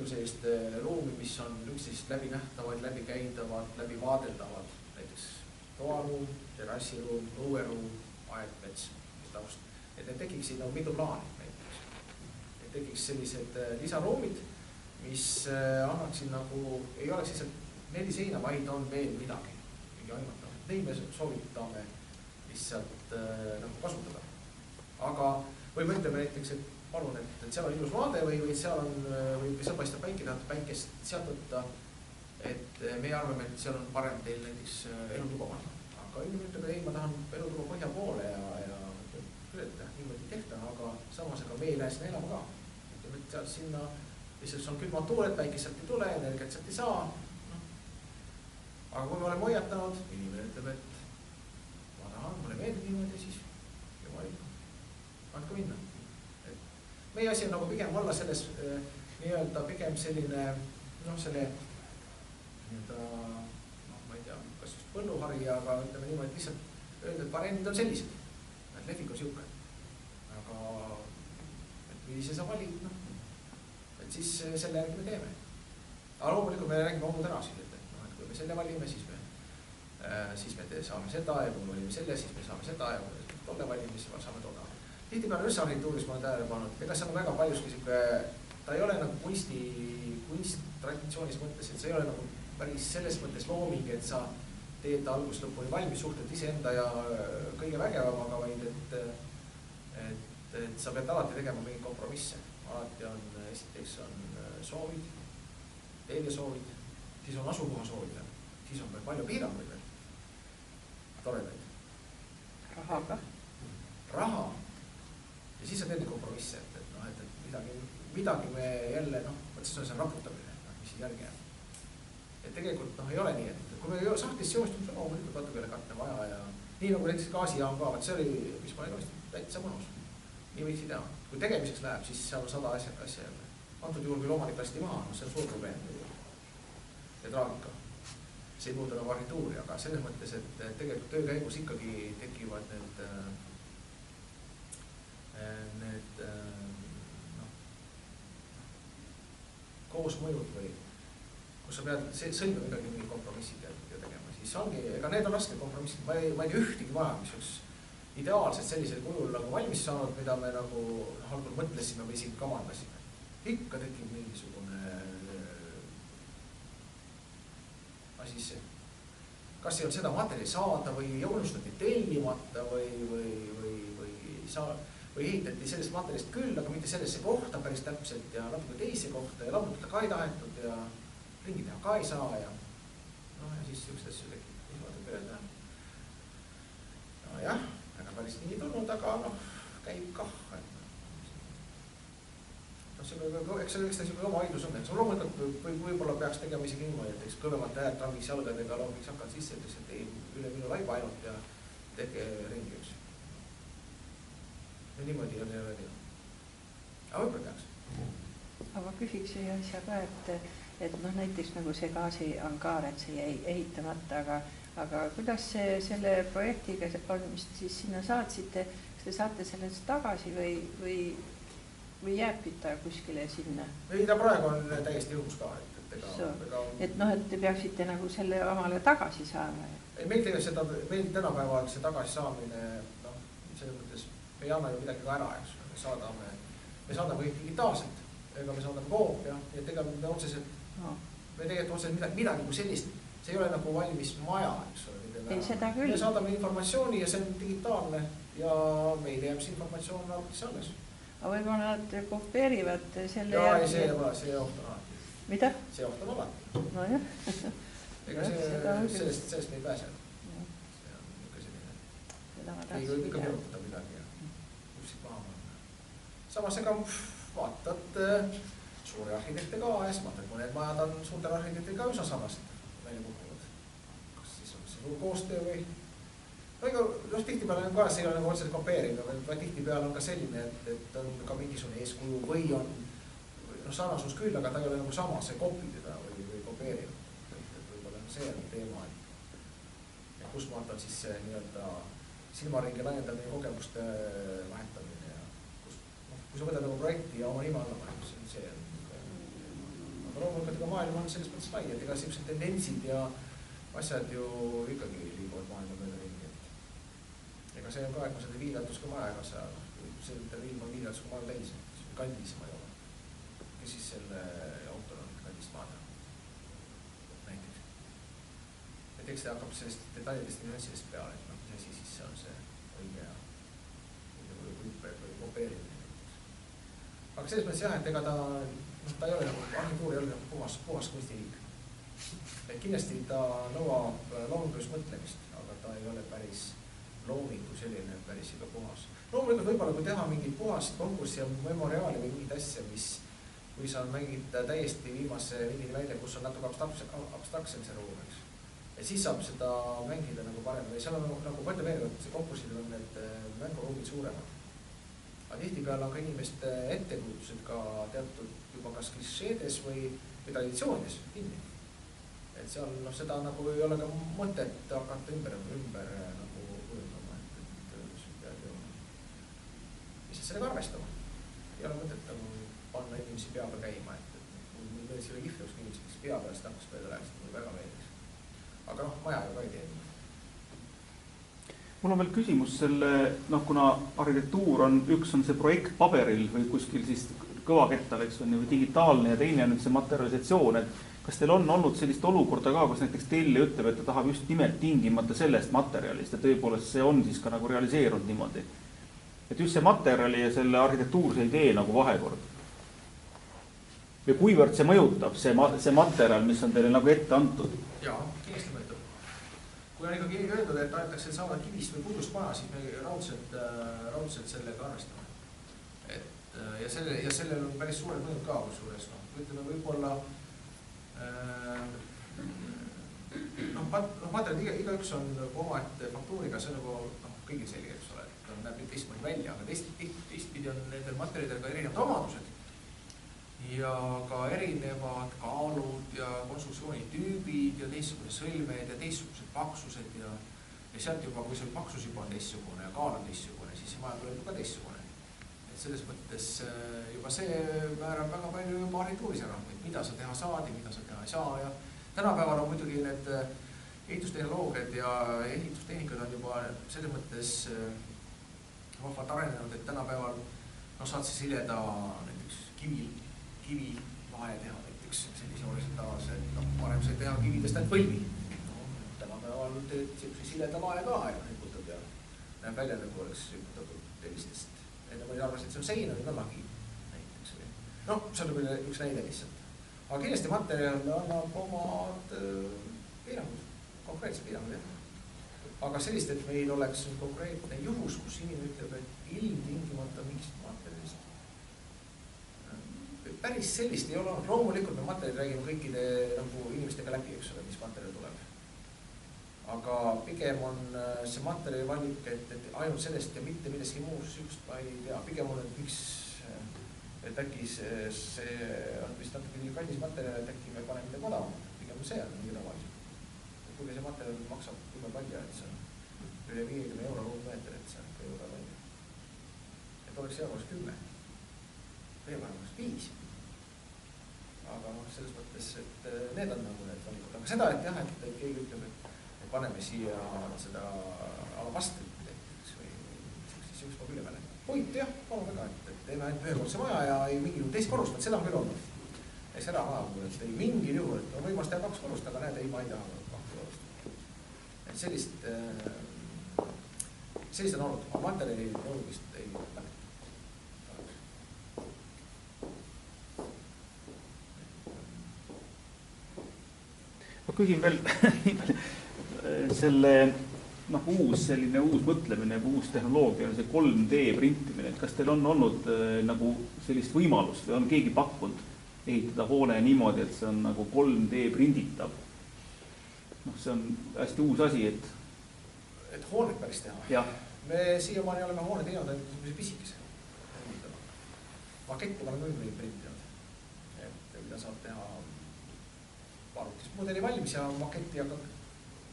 sellist ruumi, mis on üksteist läbi nähtavad, läbi käidavad, läbi vaadeldavad. Näiteks toaruum, terrassiruum, õueruum, aedmets, taust. Et need tekiksid nagu mitu plaani näiteks. Et tekiks sellised lisaruumid, mis annaksid nagu, ei oleks lihtsalt 4 seina, vaid on veel midagi. Neid me soovitame lihtsalt kasutada. Aga või mõtleme näiteks, et palun, et seal on ilus vaade või seal paistab päikest sealt võtta, et meie arvame, et seal on parem teil näiteks elutuba panna. Aga inimene ütleb, et ei, ma tahan elutuba põhja poole ja küll, et niimoodi tehta, aga samas me ei lähe sinna elama ka. Ütleme, et sealt sinna, lihtsalt on külmad tuuled, päikest sealt ei tule, energiat sealt ei saa. Aga kui me oleme hoiatanud, inimene ütleb, et ma tahan, mulle meeldib niimoodi, siis andke minna. Meie asi on nagu pigem olla selles nii-öelda pigem selline, selle nii-öelda, ma ei tea, kas just põlluhari, aga ütleme niimoodi, et lihtsalt öelda, et variandid on sellised. Et lehvik on siuke. Aga kui see sa valid, et siis selle järgi me teeme. Aga loomulikult me räägime ohuterasid, et kui me selle valime, siis me saame seda ja kui me valime selle, siis me saame seda ja kui me tolle valime, siis saame toda. Tihtipeale üldse ma olen tähele pannud, ega see on väga paljuski siuke, ta ei ole nagu kunst traditsioonis mõttes, et see ei ole nagu päris selles mõttes looming, et sa teed algusest lõpuni valmis suhtled iseenda ja kõige vägevamaga, vaid et sa pead alati tegema mingi kompromisse. Alati on, esiteks on soovid, teljesoovid, siis on asukoha soovid, siis on palju piiranguid veel. Toredaid. Raha. Ja siis on need kompromisse, et midagi me jälle, siis on see raputamine, mis järgi jääb. Et tegelikult ei ole nii, et kui me sahtlis seostame, loomulikult vatukene katne vaja ja nii nagu näiteks gaasijaam ka, see oli, mis ma ei täitsa mõnus. Nii võiks teha. Kui tegemiseks läheb, siis seal on 100 asja jälle. Antud juhul, kui loomanik lasti maha, see on suur probleem. Ja traagika. See ei muuta nagu arhituuri, aga selles mõttes, et tegelikult töö käigus ikkagi tekivad need koosmõjud või kus sa pead sõlmima ikkagi mingi kompromissid ja tegema, siis ongi, ega need on rasked kompromissid, ma ei tea ühtegi maja, mis oleks ideaalselt sellisel kujul nagu valmis saanud, mida me nagu algul mõtlesime või isegi kamandasime. ikka tekib mingisugune asi see. Kas ei olnud seda materjali saada või unustati tellimata või ehitati sellest materjalist küll, aga mitte sellesse kohta päris täpselt ja natuke teise kohta ja lammutada ka ei tahetud ja ringi teha ka ei saa ja siis üks asju tekib niimoodi öelda. Jah, ega päris nii tulnud, aga käib kah. Eks see oma haidus on, et loomulikult võib-olla peaks tegema isegi niimoodi, et kõvemate häält rammiks jalgadega loomiks hakkad sisse, et ei üle minu laiba ainult ja tege ringi üks. Ja niimoodi on jälle nii. Aga võib-olla peaks. Aga ma küsiks ühe asja ka, et näiteks nagu see gaasiangaar, et see jäi ehitamata, aga kuidas see selle projektiga on, mis siis sinna saatsite, kas te saate sellest tagasi või jääbki ta kuskile sinna? Ei, ta praegu on täiesti õhus ka. Et te peaksite nagu selle omale tagasi saama. Meil tänapäeval see tagasi saamine, selles mõttes me ei anna ju midagi ka ära, eks. Me saadame kõik digitaalselt, ega me saadame koopia, ja tegelikult me otseselt midagi kui sellist, see ei ole nagu valmis maja, eks ole. Ei, seda küll. Me saadame informatsiooni ja see on digitaalne ja meil jääb see informatsioon arvutis alles. Aga võib-olla nad kopeerivad selle... Jaa, ei, see oht on alati. Mida? See oht on alati. No jah. Ega sellest me ei pääse. See on niisugune selline. Ei võib ikka kirjutada midagi ja kuskil maha panna. Samas ega vaatad suuri arhitekte ka ja siis vaatad, mõned majad on suurtel arhitektid ka üsna sarnased välja kukuvad. Kas siis on see suur koostöö või... Tihtipeale on ka, see ei ole nagu otseselt kopeerinud, vaid tihtipeale on ka selline, et on ka mingisugune eeskuju või on sarnasus küll, aga ta ei ole nagu sama, see kopi teda või kopeerinud. Võib-olla see on teema, et kus maalt on siis see nii-öelda silmaringi laiendamine, kogemuste vahetamine ja kui sa võtad nagu projekti ja oma nime annama, siis see on. Aga loomulikult ega maailm on selles mõttes lai, et ega sellised tendentsid ja asjad ju ikkagi liiguvad maailma mööda ringi. Ega see on ka, et ma seda viidatus ka maja, ega see ilma viidatus ka maal täis, kandis ma ei ole. Kes siis selle autor on kandist maada? Näiteks. Et eks ta hakkab sellest detailidest ja asjadest peale, et mis asi siis on see õige ja või kopeerimine. Aga selles mõttes jah, et ega ta ei ole nagu, arhitektuur ei ole nagu puhas kunstiliik. Et kindlasti ta nõuab loomingulist mõtlemist, aga ta ei ole päris looming kui selline päris iga puhas. Loomulikult võib-olla kui teha mingit puhast konkurssi ja memoriaali või mingit asja, kui sa mängid täiesti viimase ringini välja, kus on natuke abstraktsem see ruum, eks. Et siis saab seda mängida nagu parem. Või seal on nagu mõtle veel, et see konkursil on need mänguruumid suuremad. Aga tihtipeale on ka inimeste ettekujutused ka teatud juba kas klišeedes või traditsioonides kinni. Et seal seda nagu ei ole ka mõtet hakata ümber nagu kujundama, et sellega arvestama. Ei ole mõtet panna inimesi pea peal käima, et kui meil selle kihvtuks inimesi, kes pea peal seda hakkas peale läheks, mulle väga meeldiks. Aga maja ju ka ei tee. Mul on veel küsimus selle, kuna arhitektuur on, üks on see projekt paberil või kuskil siis kõvakettal, eks on või digitaalne ja teine on nüüd see materialisatsioon, et kas teil on olnud sellist olukorda ka, kus näiteks telli ütleb, et ta tahab just nimelt tingimata sellest materjalist ja tõepoolest see on siis ka nagu realiseerunud niimoodi. Et just see materjali ja selle arhitektuurse idee nagu vahekord. Või kuivõrd see mõjutab, see materjal, mis on teile nagu ette antud? Jaa, kindlasti mõjutab. Kui on ikkagi öeldud, et tahetakse saada kivist või puidust maja, siis me raudselt sellega arvestame. Ja sellel on päris suured mõjud ka suures. Ütleme võib-olla materjalid igaüks on omaette faktuuriga, see on nagu kõigil selge, eks ole, et on näeb teistmoodi välja, aga teistpidi on nendel materjalidel ka erinevad omadused ja ka erinevad kaalud ja konstruktsioonitüübid ja teistsugused sõlmed ja teistsugused paksused ja sealt juba, kui see paksus juba on teistsugune ja kaal on teistsugune, siis see maja tuleb ka teistsugune. Et selles mõttes juba see määrab väga palju juba arhitektuuris ära, et mida sa teha saad ja mida sa teha ei saa ja tänapäeval on muidugi need ehitustehnoloogiad ja ehitustehnikad on juba selles mõttes vahvalt arenenud, et tänapäeval saad siis hileda näiteks kivil kivi lae teha näiteks sellise horisontaalse, et varem sai teha kividest ainult võlvi. Tänapäeval teed sileda lae ka ja riputad ja näeb välja, nagu oleks riputatud tellistest. Enne võin arvas, et see on sein, on lagi näiteks. No, see on küll üks näide lihtsalt. Aga kindlasti materjal annab omad piirangud, konkreetse piirangud. Aga sellist, et meil oleks konkreetne juhus, kus inimene ütleb, et ilmtingimata mingist materjalist. Päris sellist ei ole. Loomulikult me materjali räägime kõikide nagu inimestega läbi, eks ole, mis materjal tuleb. Aga pigem on see materjali valik, et ainult sellest ja mitte milleski muus just ma ei tea. Pigem on, et miks, et äkki see on vist natuke nii kallis materjal, et äkki me paneme midagi odavamat. Pigem see on mingi tavaliselt. Kuigi see materjal maksab kümme palju, et see on üle 50 euro ruutmeeter, et see on ikka jõuda välja. Et oleks hea, oleks 10. Veel vähem oleks 5. Aga selles mõttes, et need on nagu need valikud. Aga seda, et jah, et keegi ütleb, et paneme siia seda alabastrit näiteks või siis üks ma küll peale. Puit jah, palun väga, et teeme ainult ühekordse maja ja ei mingil teist korrust, et seda on küll olnud. Ei seda maja, et ei mingil juhul, et on võimalus teha 2 korrust, aga näed, ei ma ei taha 2 korrust. Et sellist on olnud, aga materjali nõudmist ei läbi. Ma küsin veel selle selline uus mõtlemine, uus tehnoloogia, see 3D printimine, et kas teil on olnud nagu sellist võimalust või on keegi pakkunud ehitada hoone niimoodi, et see on nagu 3D prinditav? See on hästi uus asi, et hoonet päris teha. Ja. Me siiamaani oleme hoone teinud ainult pisikese. Makette ma olen küll printinud, et mida saab teha arvutis mudeli valmis ja maketti hakkab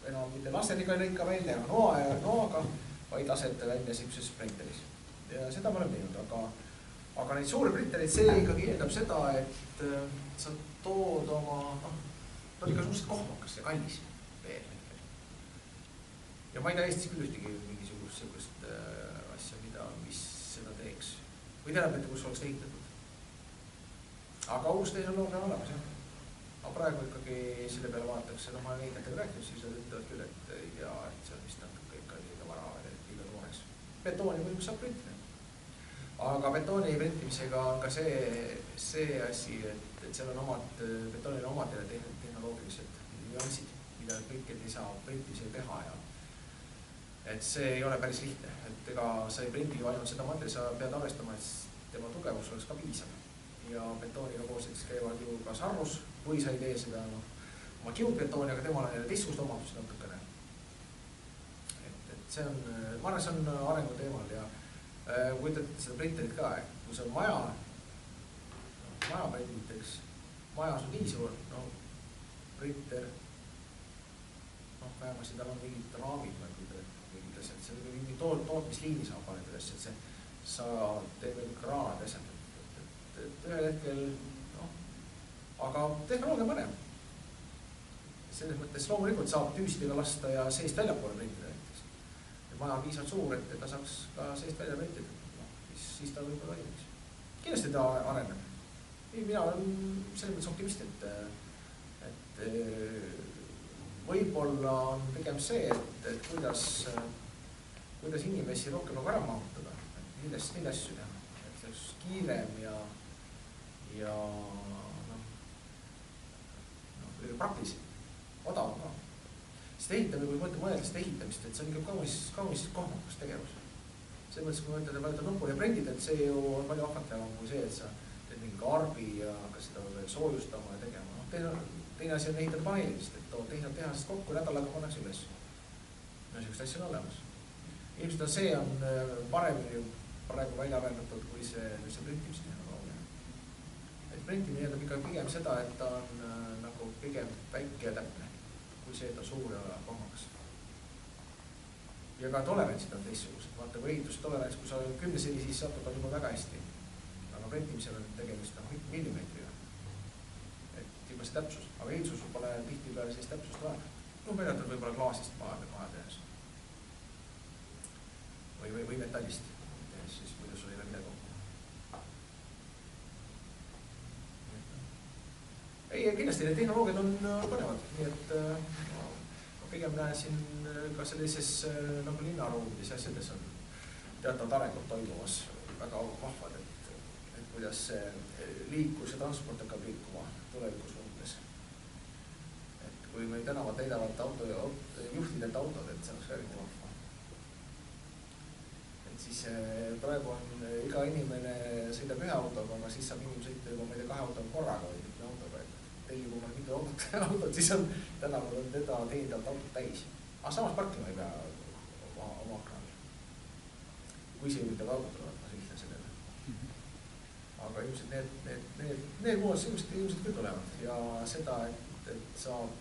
enam mitte laseriga lõika välja noaga, vaid lasete välja siukses printeris. Ja seda me oleme teinud, aga neid suuri printereid see ikkagi eeldab seda, et sa tood oma, ta on ikka suhteliselt kohmakas ja kallis veel. Ja ma ei tea Eestis küll ühtegi mingisugust sellist asja, mis seda teeks. Või teab, et kus oleks ehitatud. Aga uus tehnoloogia on olemas, jah. Aga praegu ikkagi selle peale vaadatakse, ma olen ehitajaga rääkinud, siis nad ütlevad küll, et see on vist natuke ikka liiga vara, liiga tooneks. Betooni võimus saab printida. Aga betooni printimisega on ka see asi, et seal on betoonil omad tehnoloogilised nüansid, mida kõikjad ei saa printimisega teha. Et see ei ole päris lihtne, et ega sa ei printi ainult seda materjali, sa pead arvestama, et tema tugevus oleks ka piisav. Ja betooniga koos käivad ju ka sarrus, või sa ei tee seda oma kiudbetooni, aga temal on jälle teistsugust omadust natukene. Et see on, ma arvan, see on arengu teemal ja kui ütled seda printerit ka, kui see on maja printiteks, majas on nii suur, printer, vähemasti tal on mingid raamid, mingid asjad, see on mingi tootmisliini saab paneda üles, et sa teed veel kraanad asjad. Ühel hetkel, aga tehnoloogia mõnem. Selles mõttes loomulikult saab tüüsidega lasta ja seest väljapoole printida näiteks. Maja on piisavalt suur, et ta saaks ka seest välja printida. Siis ta võib-olla valmis. Kindlasti ta areneb. Mina olen selles mõttes optimist, et võib-olla on pigem see, et kuidas inimesi rohkem ära mahutada. Mida asju teha. Et see oleks kiirem ja praktilisem, odavam ka. Sest ehitamine, kui mõelda seda ehitamist, et see on ikka kaunis kohmakas tegevus. Selles mõttes, kui mõelda vajuta nuppu ja prendid, et see ju on palju ahvatlevam kui see, et sa teed mingi karbi ja hakka seda veel soojustama ja tegema. Teine asi on ehitada paneelist, et tehnad tehasest kokku, nädalaga pannakse üles. Niisugust asja on olemas. Ilmselt see on paremini praegu välja arendatud kui see printimise tehnoloogia. Et printimine eeldab ikka pigem seda, et ta on nagu pigem väike ja täpne, kui see, et ta suur ja kohmakas. Ja ka tolerantsid on teistsugused. Vaata, kui ehitustolerants, kui sa 10 seni, siis satud on juba väga hästi. Aga printimisel on tegemist millimeetriga. Et juba see täpsus. Aga ehitus pole tihti peale sellist täpsust vaja. Meeletad võib-olla klaasist maja tehes. Või metallist. Siis muidu sul ei ole midagi kokku. ei, kindlasti need tehnoloogiad on põnevad, nii et ma pigem näen siin ka sellises nagu linnaruumides ja asjades on teatavad arengud toimumas väga vahvad, et kuidas see liiklus ja transport hakkab liikuma tulevikus mõttes. Et kui meil tänavad leidavad juhtidelt autod, et see oleks eriti vahva. Et siis praegu on iga inimene sõidab ühe autoga, aga siis saab inimene sõita juba ma ei tea 2 autoga korraga või mitme autoga. Tellib oma mitu autot, siis on tänavad on teda teenindavalt autot täis. Aga samas parkima ei pea oma aknal. Kui ise juhitav autot tulevad, ma selgitan sellele. Aga ilmselt need muudatused ilmselt küll tulevad ja seda, et saab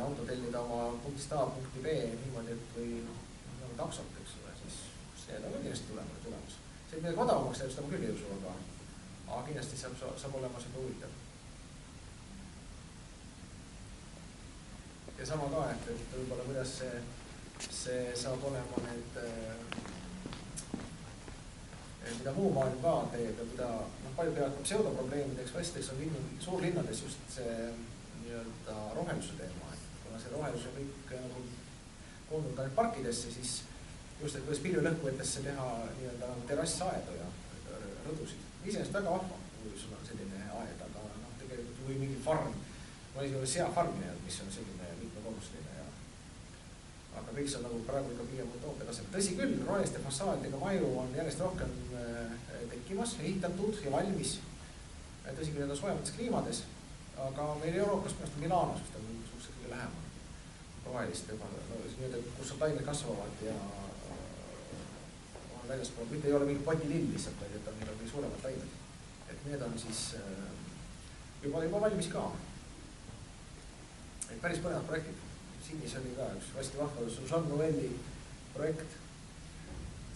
auto tellida oma punktist A punkti B niimoodi, et või nagu taksot, eks ole, siis see on kindlasti tulemas. See, et midagi odavamaks teeb, seda ma küll ei usu, aga kindlasti saab olema seda huvitav. Ja sama ka, et võib-olla kuidas see saab olema need, mida muu maailm ka teeb ja mida palju peavad pseudoprobleemideks vasteks on suurlinnades just see nii-öelda roheluse teema. Kuna see rohelus on kõik nagu koondunud ka need parkidesse, siis just, et kuidas piljulõhkuetesse teha nii-öelda nagu terrassaedu ja rõdusid. Iseenesest väga vahva, kui sul on selline aed, aga tegelikult või mingi farm. Ma ei ole seafarmi, mis on selline mitmekorrusline ja aga kõik see on nagu praegu ikka pigem utoopia tasemel. Tõsi küll, roheliste fassaadidega maju on järjest rohkem tekkimas, ehitatud ja valmis. Tõsi küll, need on soojamates kliimades, aga meil Euroopas mõnest Milanos, mis on suhteliselt kõige lähemal roheliste, kus on taimed kasvavad ja on väljaspool, mitte ei ole mingi potilill lihtsalt, vaid et on midagi suuremad taimed. Et need on siis juba valmis ka. Et päris põnevad projektid. Sinis oli ka üks hästi vahva Susan Novelli projekt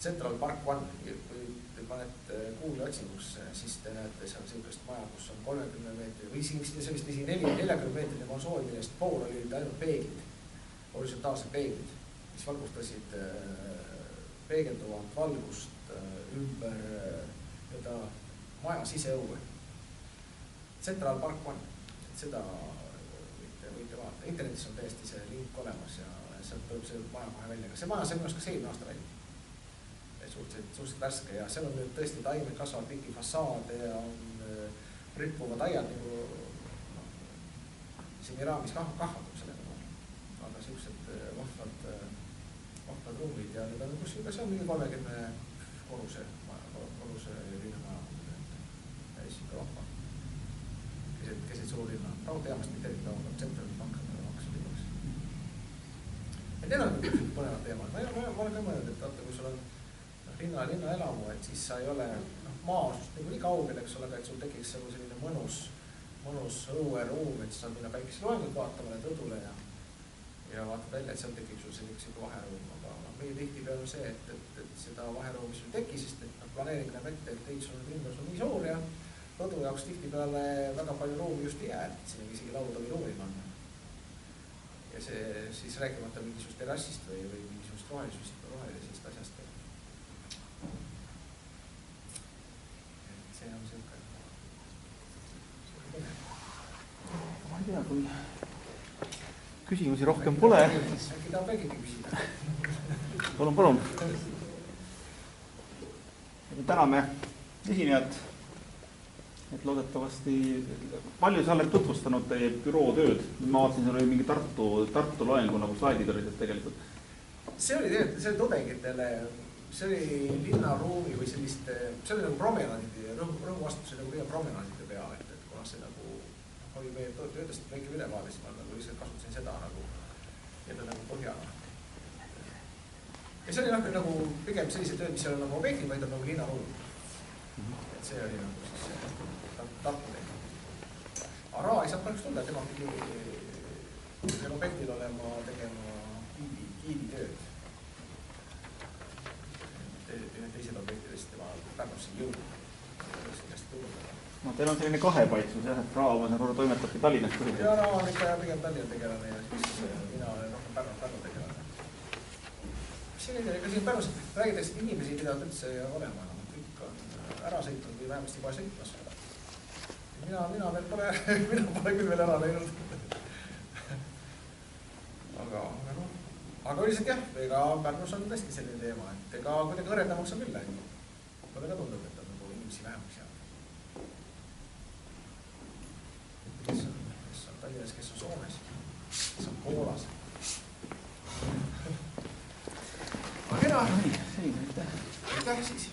Central Park One. Kui te panete Google'i otsingusse, siis te näete seal sellist maja, kus on 30 meetri või sellist 40 meetri konsool, millest pool olid ainult peeglid, horisontaalsed peeglid, mis valgustasid peegelduvat valgust ümber maja siseõue. Central Park One, seda võite vaadata. Internetis on täiesti see link olemas ja sealt tuleb see maja kohe välja. See maja sai minust ka eelmine aasta välja. Suhteliselt värske ja seal on nüüd tõesti taimed kasvavad pikki fassaade ja on rippuvad aiad nagu siin raamis kahvatud sellega. Aga sellised vahvad ruumid ja need on kuskil, see on mingi 30 korruse linnamaja. Päris ikka vahva. Keset suurlinna. Raudteamast mitte eriti kaugel, tsentrali pankadele maksu liivaks. Et need on põnevad teemad. Ma olen ka mõelnud, et vaata, kui sul on linna elamu, et siis sa ei ole maasust nagu nii kaugel, eks ole, et sul tekiks selline mõnus õueruum, et sa saad minna päikese loengut vaatama need õdule ja vaatad välja, et seal tekib sul selline vaheruum. Aga meie tihtipeale on see, et seda vaheruumi sul teki, sest planeering näeb ette, et ehitus on linn on nii suur ja õdu jaoks tihtipeale väga palju ruumi just ei jää, et siin isegi lauda või ruumi panna. Ja see siis rääkimata mingisugust terrassist või mingisugust rohelisest asjast. Et see on selline. Ma ei tea, kui küsimusi rohkem pole. Äkki tahab vägigi küsida. Palun. Täname esinejad. Et loodetavasti, palju sa oled tutvustanud teie büroo tööd? Ma vaatasin, seal oli mingi Tartu loengu nagu slaidid olid tegelikult. See oli tudengitele, see oli linnaruumi või sellist, see oli nagu promenaadide, rõhuastus oli nagu pigem promenaadide peale, et kuna see nagu oli meie töödest väike ülevaade, siis ma nagu lihtsalt kasutasin seda nagu põhjana. Ja see oli nagu pigem sellised tööd, mis ei ole nagu objektid, vaid on nagu linnaruum. Et see oli nagu siis Tartu teema. Aga Ra ei saab kahjuks tulla, tema pidi seal objektil olema tegema giiditööd. Teised objektidest tema Pärnusse jõudnud. Teil on selline kahepaitsus, et Ra toimetabki Tallinnast põhiliselt. Ja Ra on ikka pigem Tallinna tegelane ja siis mina olen rohkem Pärnu tegelane. Mis siin ei tea, siin Pärnus räägitakse, et inimesi pidavad üldse olema. Kõik on ära sõitnud või vähemasti kohe sõitmas. mina veel pole, mina pole küll veel ära läinud. Aga üldiselt jah, ega Pärnus on tõesti selline teema, et ega kuidagi õrendamaks on küll läinud. Mulle ka tundub, et on nagu inimesi vähemaks jäänud. Kes on Tallinnas, kes on Soomes, kes on Poolas. Aga kena. Selline, aitäh. Aitäh siis.